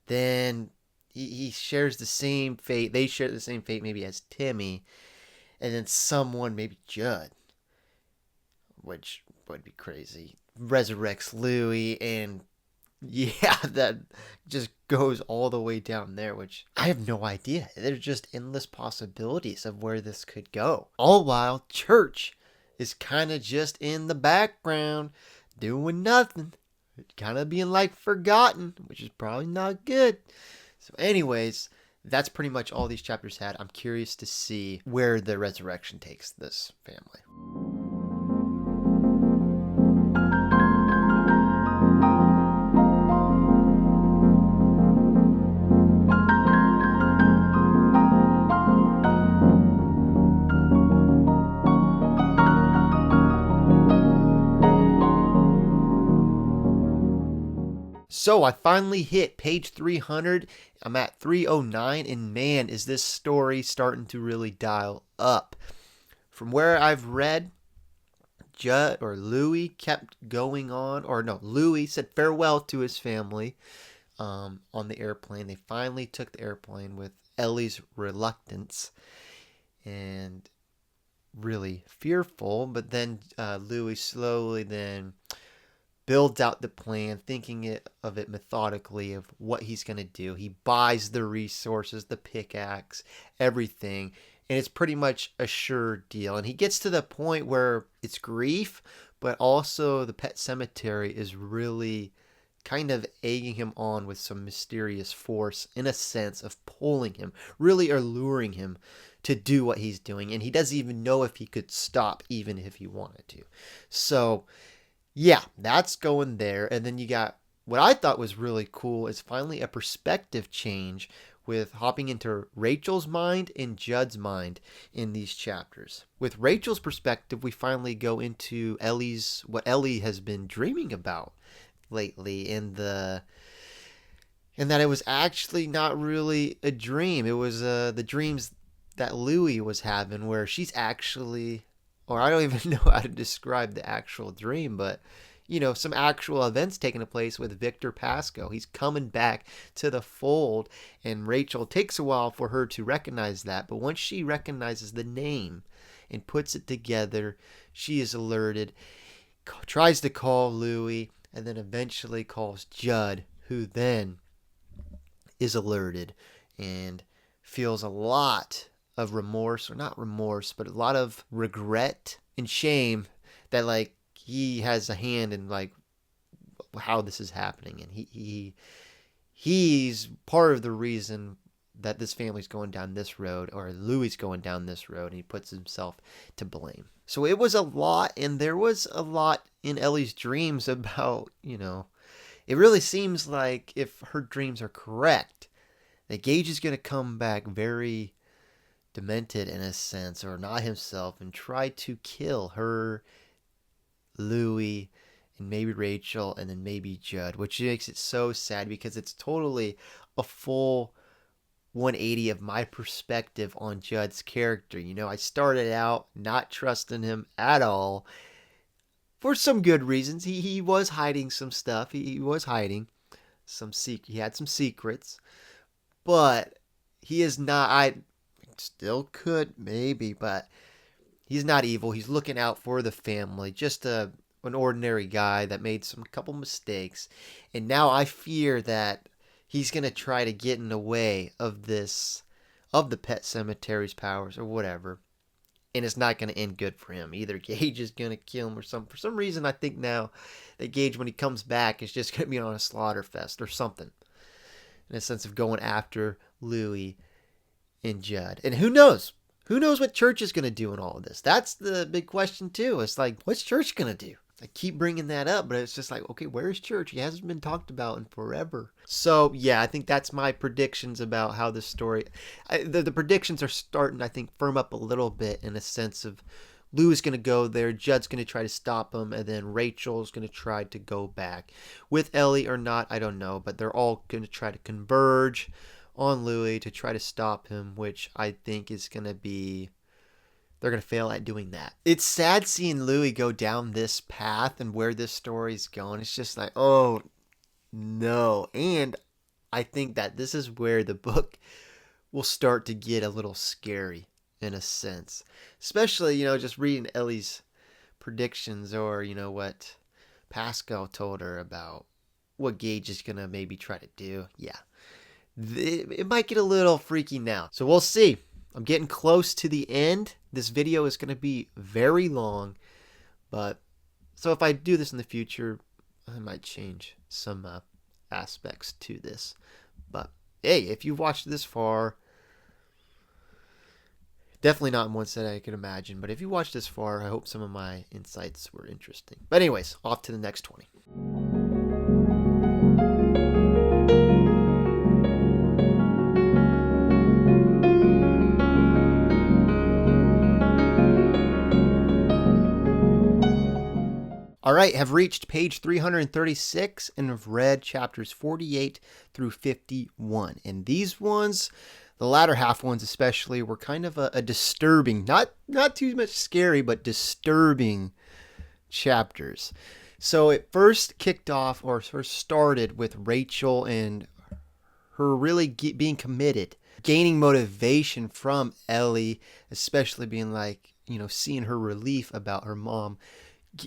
then he shares the same fate. They share the same fate maybe as Timmy, and then someone, maybe Judd, which would be crazy, resurrects Louie, and yeah, that just goes all the way down there, which I have no idea. There's just endless possibilities of where this could go. All while Church is kind of just in the background, doing nothing, kind of being forgotten, which is probably not good. So, anyways, that's pretty much all these chapters had. I'm curious to see where the resurrection takes this family. So I finally hit page 300. I'm at 309, and man, is this story starting to really dial up. From where I've read, Judd or Louis kept going on, or no, Louis said farewell to his family on the airplane. They finally took the airplane with Ellie's reluctance and really fearful, but then Louis slowly then builds out the plan, thinking of it methodically of what he's going to do. He buys the resources, the pickaxe, everything, and it's pretty much a sure deal. And he gets to the point where it's grief, but also the Pet Sematary is really kind of egging him on with some mysterious force, in a sense of pulling him, really alluring him to do what he's doing. And he doesn't even know if he could stop, even if he wanted to. So yeah, that's going there. And then you got what I thought was really cool is finally a perspective change with hopping into Rachel's mind and Judd's mind in these chapters. With Rachel's perspective, we finally go into what Ellie has been dreaming about lately, and that it was actually not really a dream. It was the dreams that Louie was having, where she's actually, or I don't even know how to describe the actual dream, but some actual events taking place with Victor Pasco. He's coming back to the fold, and Rachel takes a while for her to recognize that, but once she recognizes the name and puts it together, she is alerted, tries to call Louie, and then eventually calls Judd, who then is alerted and feels a lot of remorse, or not remorse, but a lot of regret and shame that he has a hand in how this is happening, and he's part of the reason that this family's going down this road, or Louie's going down this road, and he puts himself to blame. So it was a lot, and there was a lot in Ellie's dreams about, it really seems like, if her dreams are correct, that Gage is going to come back very demented in a sense, or not himself, and try to kill her, Louie, and maybe Rachel, and then maybe Judd, which makes it so sad because it's totally a full 180 of my perspective on Judd's character. I started out not trusting him at all for some good reasons. He was hiding some stuff. He was hiding he had some secrets, but he is not. I still could maybe, but he's not evil. He's looking out for the family. Just an ordinary guy that made some couple mistakes, and now I fear that he's gonna try to get in the way of the Pet Sematary's powers or whatever. and it's not going to end good for him. Either Gage is going to kill him or for some reason I think now that Gage, when he comes back, is just going to be on a slaughter fest or something, in a sense of going after Louis and Judd. And who knows? Who knows what Church is going to do in all of this? That's the big question too. It's like, what's Church going to do? I keep bringing that up, but it's just like, okay, where's Church? He hasn't been talked about in forever. So yeah, I think that's my predictions about how this story. The predictions are starting, I think, firm up a little bit in a sense of Lou is going to go there, Judd's going to try to stop him, and then Rachel's going to try to go back with Ellie or not. I don't know, but they're all going to try to converge on Louis to try to stop him, which I think is going to be, they're going to fail at doing that. It's sad seeing Louis go down this path and where this story's going. It's just like, oh no. And I think that this is where the book will start to get a little scary in a sense. Especially, just reading Ellie's predictions, or, what Pascal told her about what Gage is going to maybe try to do. Yeah. It might get a little freaky now. So we'll see. I'm getting close to the end. This video is going to be very long. But so if I do this in the future, I might change some aspects to this. But hey, if you've watched this far, definitely not ones that I could imagine. But if you watched this far, I hope some of my insights were interesting. But anyways, off to the next 20. All right, have reached page 336 and have read chapters 48 through 51. And these ones, the latter half ones especially, were kind of a disturbing, not too much scary, but disturbing chapters. So it first kicked off, or first started, with Rachel and her really being committed, gaining motivation from Ellie, especially being like, seeing her relief about her mom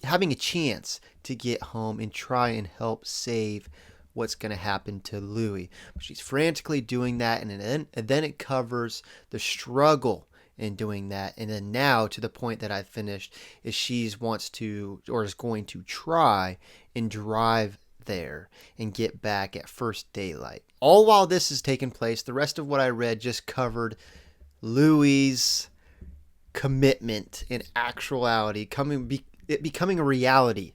having a chance to get home and try and help save what's going to happen to Louis. She's frantically doing that, and then it covers the struggle in doing that. And then now, to the point that I finished, is she wants to, or is going to try and drive there and get back at first daylight. All while this is taking place, the rest of what I read just covered Louis's commitment in actuality, it becoming a reality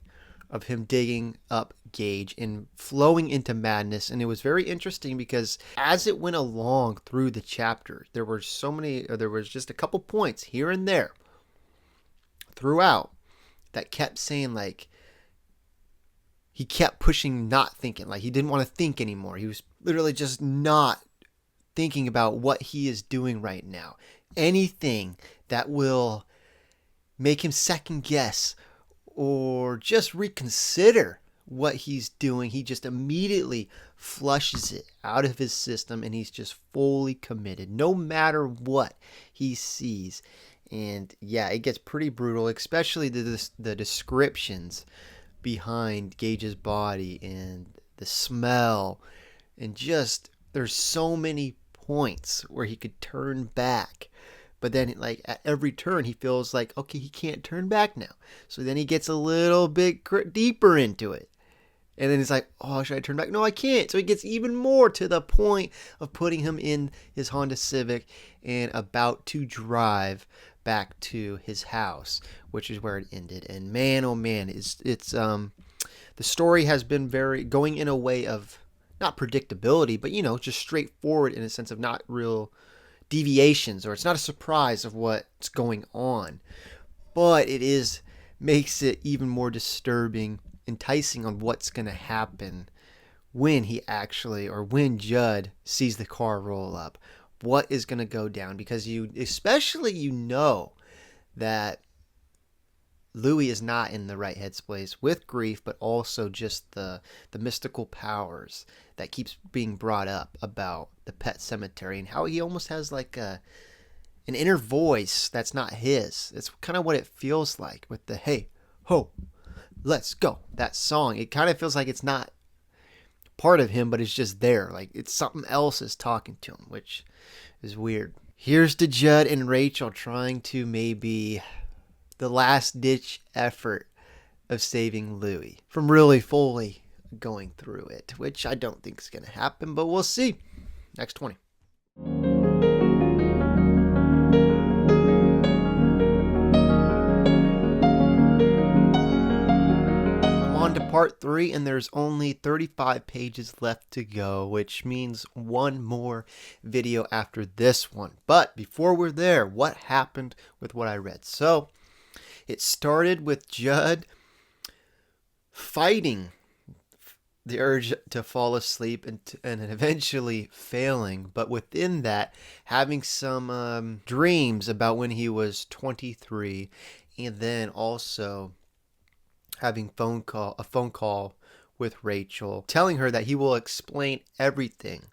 of him digging up Gage and flowing into madness. And it was very interesting because as it went along through the chapter, there was just a couple points here and there throughout that kept saying, like, he kept pushing not thinking, like he didn't want to think anymore. He was literally just not thinking about what he is doing right now. Anything that will make him second guess or just reconsider what he's doing, he just immediately flushes it out of his system, and he's just fully committed no matter what he sees. And yeah, it gets pretty brutal, especially the descriptions behind Gage's body and the smell, and just there's so many points where he could turn back. But then, like, at every turn, he feels like, okay, he can't turn back now. So then he gets a little bit deeper into it. And then he's like, oh, should I turn back? No, I can't. So he gets even more to the point of putting him in his Honda Civic and about to drive back to his house, which is where it ended. And man, oh man, it's the story has been very going in a way of not predictability, but just straightforward in a sense of not real deviations, or it's not a surprise of what's going on, but it makes it even more disturbing, enticing on what's going to happen when when Judd sees the car roll up. What is going to go down? Because especially that Louis is not in the right headspace with grief, but also just the mystical powers that keeps being brought up about the Pet Sematary, and how he almost has like an inner voice that's not his. It's kind of what it feels like with the "Hey, ho, let's go," that song. It kind of feels like it's not part of him, but it's just there. Like it's something else is talking to him, which is weird. Here's to Judd and Rachel trying to maybe the last ditch effort of saving Louis from really fully going through it, which I don't think is going to happen, but we'll see. Next 20. I'm on to part 3, and there's only 35 pages left to go, which means one more video after this one. But before we're there, what happened with what I read? So it started with Judd fighting the urge to fall asleep and eventually failing, but within that, having some dreams about when he was 23, and then also having a phone call with Rachel, telling her that he will explain everything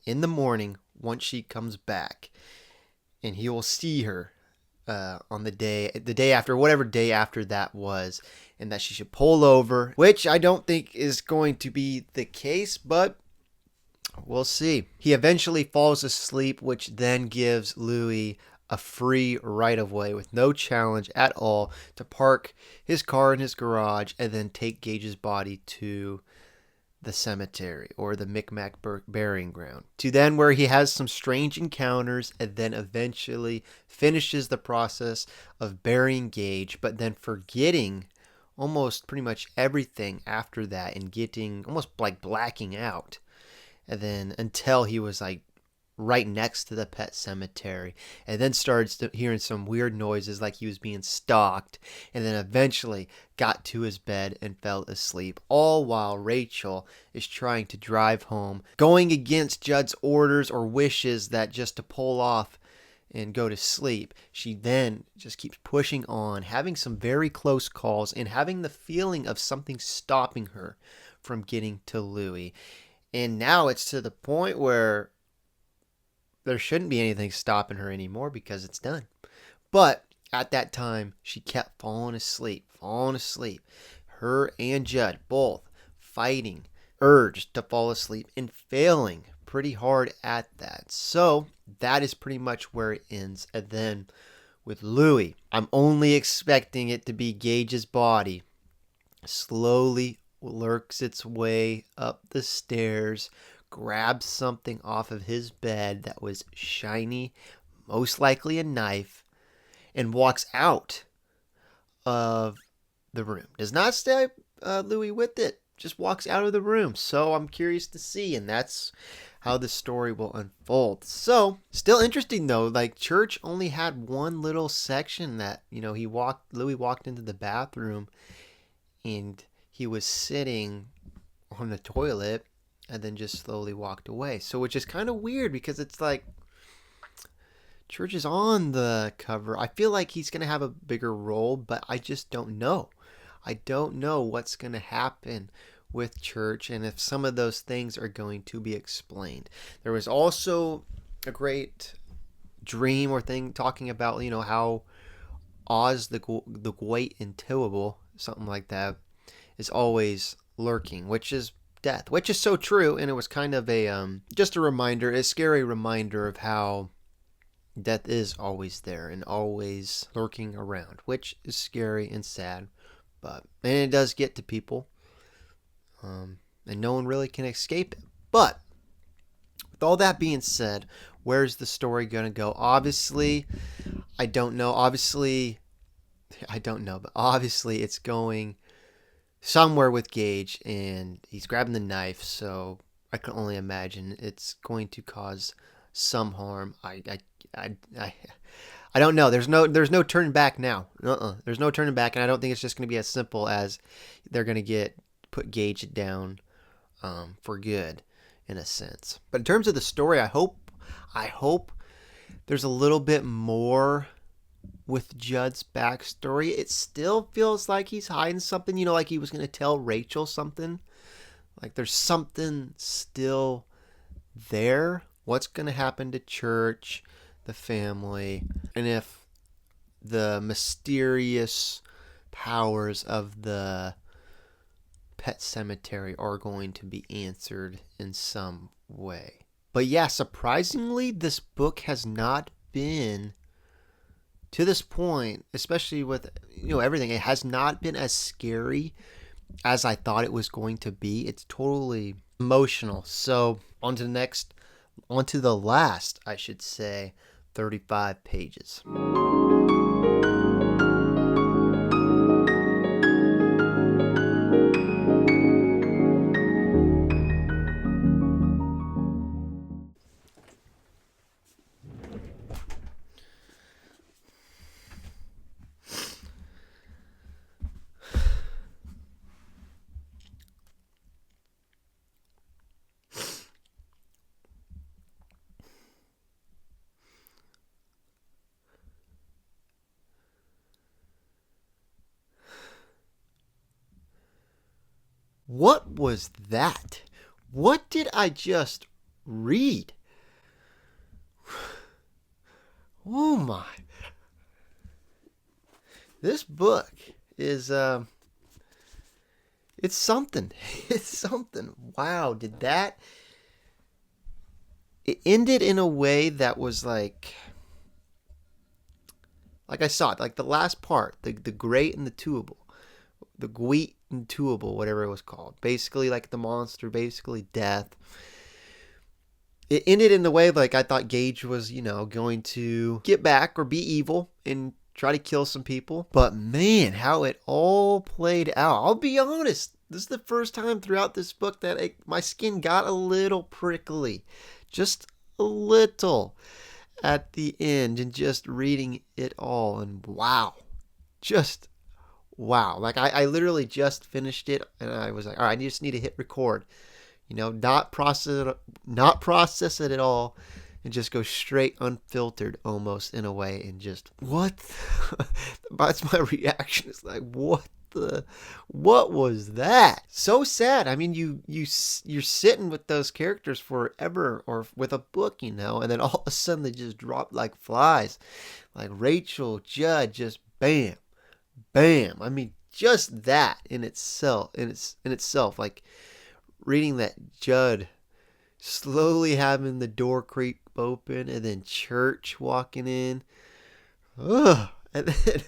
in the morning once she comes back, and he will see her on the day after, whatever day after that was, and that she should pull over, which I don't think is going to be the case, but we'll see. He eventually falls asleep, which then gives Louis a free right of way with no challenge at all to park his car in his garage and then take Gage's body to the cemetery, or the Micmac burying ground, to then where he has some strange encounters and then eventually finishes the process of burying Gage, but then forgetting almost pretty much everything after that and getting almost like blacking out, and then until he was like right next to the pet cemetery, and then started hearing some weird noises like he was being stalked, and then eventually got to his bed and fell asleep, all while Rachel is trying to drive home, going against Judd's orders or wishes that just to pull off and go to sleep. She then just keeps pushing on, having some very close calls and having the feeling of something stopping her from getting to Louis. And now it's to the point where there shouldn't be anything stopping her anymore because it's done. But at that time, she kept falling asleep. Her and Judd both fighting urge to fall asleep and failing pretty hard at that. So that is pretty much where it ends. And then with Louis, I'm only expecting it to be Gage's body slowly lurks its way up the stairs, grabs something off of his bed that was shiny, most likely a knife, and walks out of the room. Does not stab Louis with it, just walks out of the room. So I'm curious to see, and that's how the story will unfold. So still interesting though, like Church only had one little section that, Louis walked into the bathroom and he was sitting on the toilet and then just slowly walked away. So, which is kind of weird because it's like Church is on the cover. I feel like he's going to have a bigger role, but I just don't know. I don't know what's going to happen with Church and if some of those things are going to be explained. There was also a great dream or thing talking about, how Oz the Great Intuible, something like that, is always lurking, which is death, which is so true. And it was kind of just a scary reminder of how death is always there and always lurking around, which is scary and sad, and it does get to people, and no one really can escape it. But with all that being said, where's the story going to go? Obviously, I don't know. But obviously it's going somewhere with Gage, and he's grabbing the knife, so I can only imagine it's going to cause some harm. I don't know. There's no turning back now. There's no turning back, and I don't think it's just going to be as simple as they're going to put Gage down for good, in a sense. But in terms of the story, I hope there's a little bit more with Judd's backstory. It still feels like he's hiding something, like he was going to tell Rachel something. Like there's something still there. What's going to happen to Church, the family, and if the mysterious powers of the Pet Sematary are going to be answered in some way. But yeah, surprisingly, this book has not been, to this point, especially with everything, it has not been as scary as I thought it was going to be. It's totally emotional. So on to the last, I should say, 35 pages. What was that? What did I just read? Oh my. This book is it's something. It's something. Wow, did that it ended in a way that was like I saw it, like the last part, the great and the tuable. The Gweet and Tuable, whatever it was called. Basically like the monster, basically death. It ended in the way like I thought Gage was, going to get back or be evil and try to kill some people. But man, how it all played out. I'll be honest, this is the first time throughout this book that my skin got a little prickly. Just a little at the end and just reading it all. And wow, just wow. Like I literally just finished it and I was like, all right, I just need to hit record. Not process it at all, and just go straight unfiltered almost in a way, and just what? That's my reaction. It's like what was that? So sad. I mean, you're sitting with those characters forever, or with a book, and then all of a sudden they just drop like flies, like Rachel, Judd, just bam, bam. I mean, just that in itself, like reading that Judd slowly having the door creak open and then Church walking in. Ugh. And then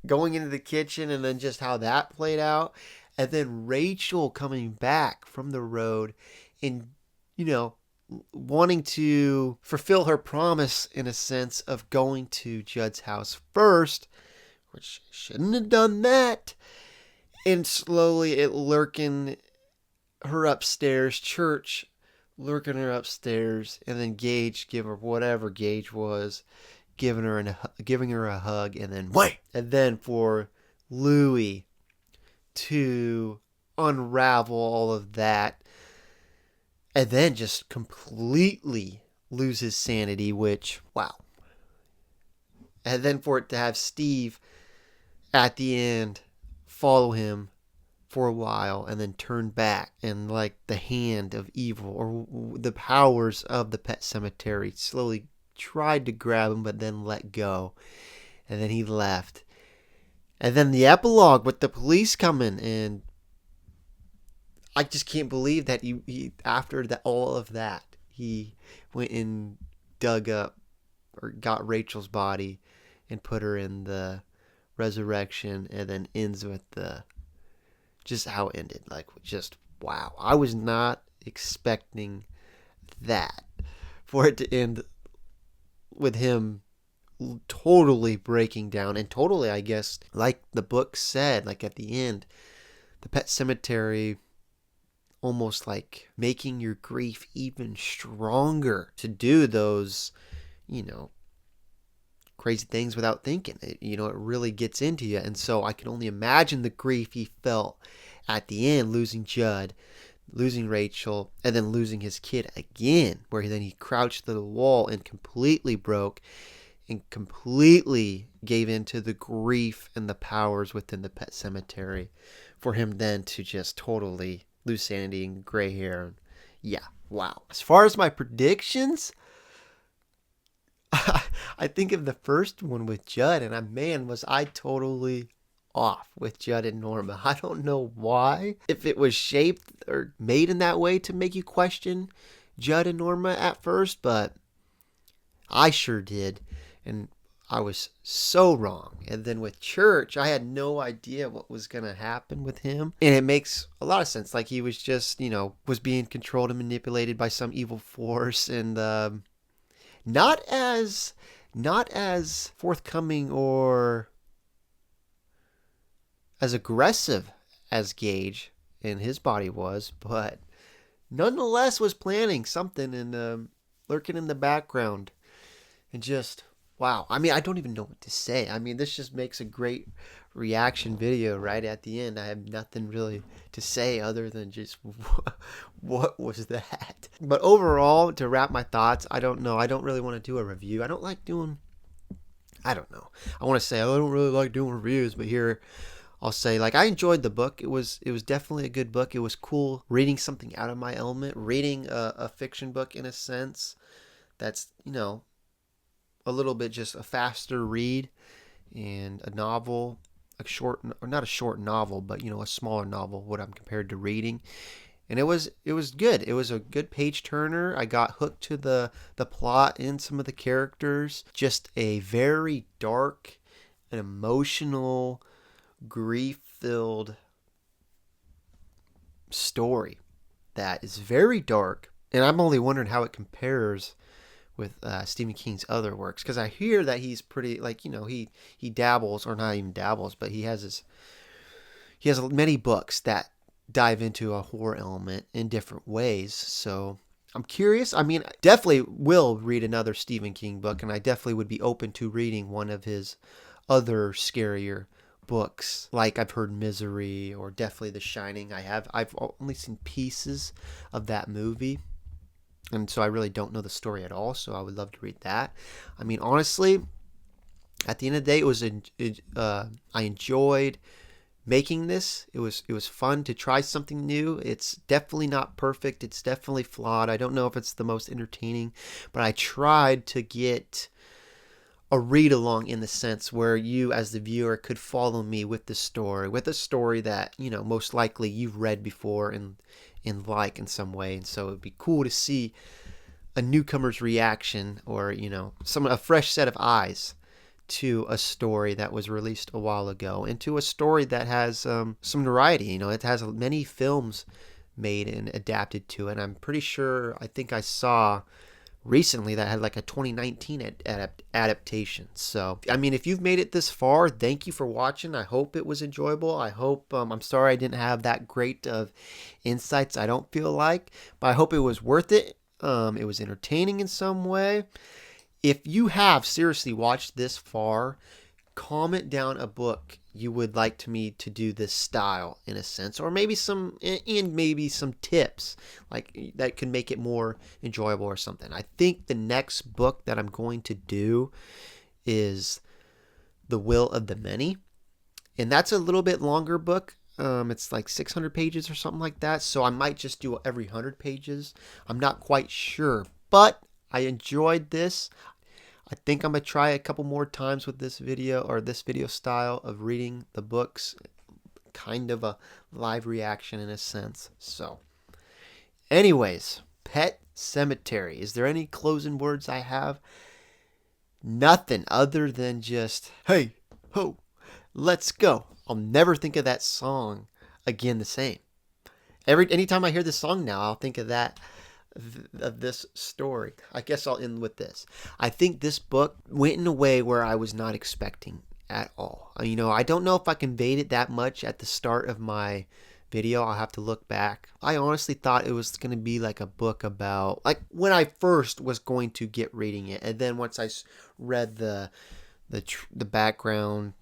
going into the kitchen and then just how that played out. And then Rachel coming back from the road and, wanting to fulfill her promise in a sense of going to Judd's house first, which shouldn't have done that. And slowly it lurking her upstairs, Church lurking her upstairs, and then Gage give her whatever Gage was, giving her a hug, and then wait, and then for Louis to unravel all of that, and then just completely lose his sanity, which wow, and then for it to have Steve at the end follow him for a while and then turn back, and like the hand of evil or the powers of the Pet Sematary slowly tried to grab him but then let go, and then he left. And then the epilogue with the police coming, and I just can't believe that he after that, all of that, he went and dug up or got Rachel's body and put her in the resurrection, and then ends with the just how it ended. Like, just wow. I was not expecting that, for it to end with him totally breaking down and totally, I guess, like the book said, like at the end, the Pet Cemetery almost like making your grief even stronger to do those, crazy things without thinking. It really gets into you. And so I can only imagine the grief he felt at the end, losing Judd, losing Rachel, and then losing his kid again, where then he crouched to the wall and completely broke and completely gave in to the grief and the powers within the Pet Cemetery, for him then to just totally lose sanity and gray hair. Yeah, wow. As far as my predictions, I think of the first one with Judd, and man, was I totally off with Judd and Norma. I don't know why. If it was shaped or made in that way to make you question Judd and Norma at first, but I sure did. And I was so wrong. And then with church, I had no idea what was going to happen with him. And it makes a lot of sense. Like he was just, was being controlled and manipulated by some evil force, and not as not as forthcoming or as aggressive as Gage and his body was, but nonetheless was planning something and lurking in the background. And just, wow. I mean, I don't even know what to say. I mean, this just makes a great reaction video right at the end. I have nothing really to say other than just what was that? But overall, to wrap my thoughts, I don't know. I don't really want to do a review. I don't like doing, I don't know. I want to say I don't really like doing reviews, but here I'll say, like, I enjoyed the book. It was definitely a good book. It was cool reading something out of my element, reading a fiction book in a sense that's, a little bit just a faster read, and a novel, a short, or not a short novel, but a smaller novel, what I'm compared to reading. And it was good. It was a good page turner. I got hooked to the plot and some of the characters. Just a very dark and emotional, grief filled story that is very dark. And I'm only wondering how it compares with Stephen King's other works, because I hear that he's pretty, like, he dabbles, or not even dabbles, but he has many books that dive into a horror element in different ways. So I'm curious. I mean, I definitely will read another Stephen King book, and I definitely would be open to reading one of his other scarier books. Like, I've heard Misery, or definitely The Shining. I've only seen pieces of that movie, and so I really don't know the story at all. So I would love to read that. I mean, honestly, at the end of the day, I enjoyed making this. It was fun to try something new. It's definitely not perfect. It's definitely flawed. I don't know if it's the most entertaining, but I tried to get a read along in the sense where you, as the viewer, could follow me with the story, with a story that most likely you've read before and like in some way. And so it'd be cool to see a newcomer's reaction, or a fresh set of eyes to a story that was released a while ago, and to a story that has some notoriety. It has many films made and adapted to it. I'm pretty sure, I think I saw recently that had like a 2019 adaptation. So, I mean, if you've made it this far, thank you for watching. I hope it was enjoyable. I hope, I'm sorry I didn't have that great of insights, I don't feel like, but I hope it was worth it. It was entertaining in some way. If you have seriously watched this far, comment down a book you would like me to do this style in a sense, or maybe some tips like that could make it more enjoyable or something. I think the next book that I'm going to do is The Will of the Many, and that's a little bit longer book. It's like 600 pages or something like that, so I might just do every 100 pages. I'm not quite sure, but I enjoyed this. I think I'm going to try a couple more times with this video, or this video style of reading the books, kind of a live reaction in a sense. So, anyways, Pet Sematary. Is there any closing words I have? Nothing other than just, hey, ho, let's go. I'll never think of that song again the same. Anytime I hear this song now, I'll think of this story. I guess I'll end with this. I think this book went in a way where I was not expecting at all. I don't know if I conveyed it that much at the start of my video. I'll have to look back. I honestly thought it was going to be like a book about, like, when I first was going to get reading it, and then once I read the background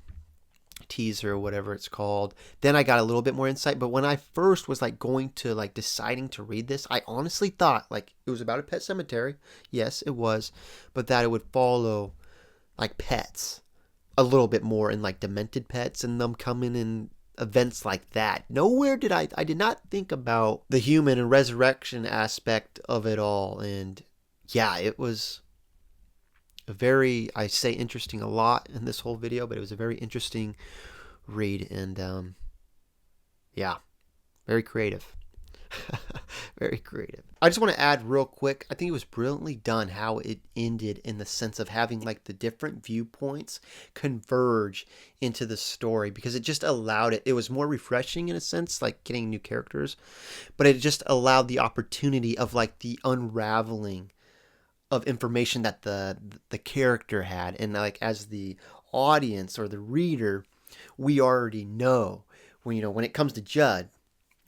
teaser or whatever it's called, then I got a little bit more insight. But when I first was like going to, like, deciding to read this, I honestly thought like it was about a pet cemetery. Yes, it was, but that it would follow like pets a little bit more, and like demented pets and them coming in events like that. Nowhere did I did not think about the human and resurrection aspect of it all. And yeah, it was I say interesting a lot in this whole video, but it was a very interesting read, and yeah, very creative. Very creative. I just want to add real quick, I think it was brilliantly done how it ended, in the sense of having like the different viewpoints converge into the story, because it just allowed it was more refreshing in a sense, like getting new characters, but it just allowed the opportunity of like the unraveling of information that the character had, and like as the audience or the reader, we already know when it comes to Judd,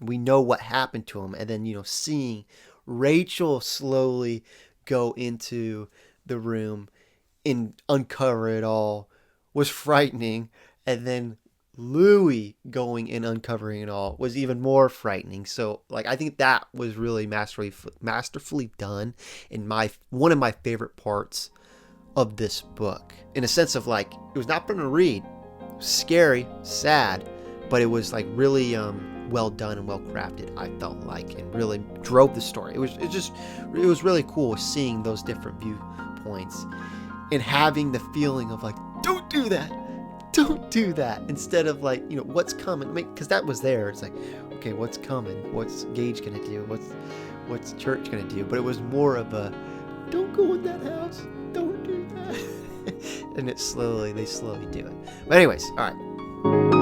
we know what happened to him, and then seeing Rachel slowly go into the room and uncover it all was frightening, and then Louis going and uncovering it all was even more frightening. So like I think that was really masterfully done, in my one of my favorite parts of this book, in a sense of like it was not fun to read, scary, sad, but it was like really well done and well crafted, I felt like, and really drove the story. It was really cool seeing those different viewpoints and having the feeling of like, don't do that, don't do that, instead of like, what's coming, because that was there. It's like, okay, what's coming, what's Gage gonna do, what's Church gonna do, but it was more of a, don't go in that house, don't do that. And they slowly do it. But anyways, all right.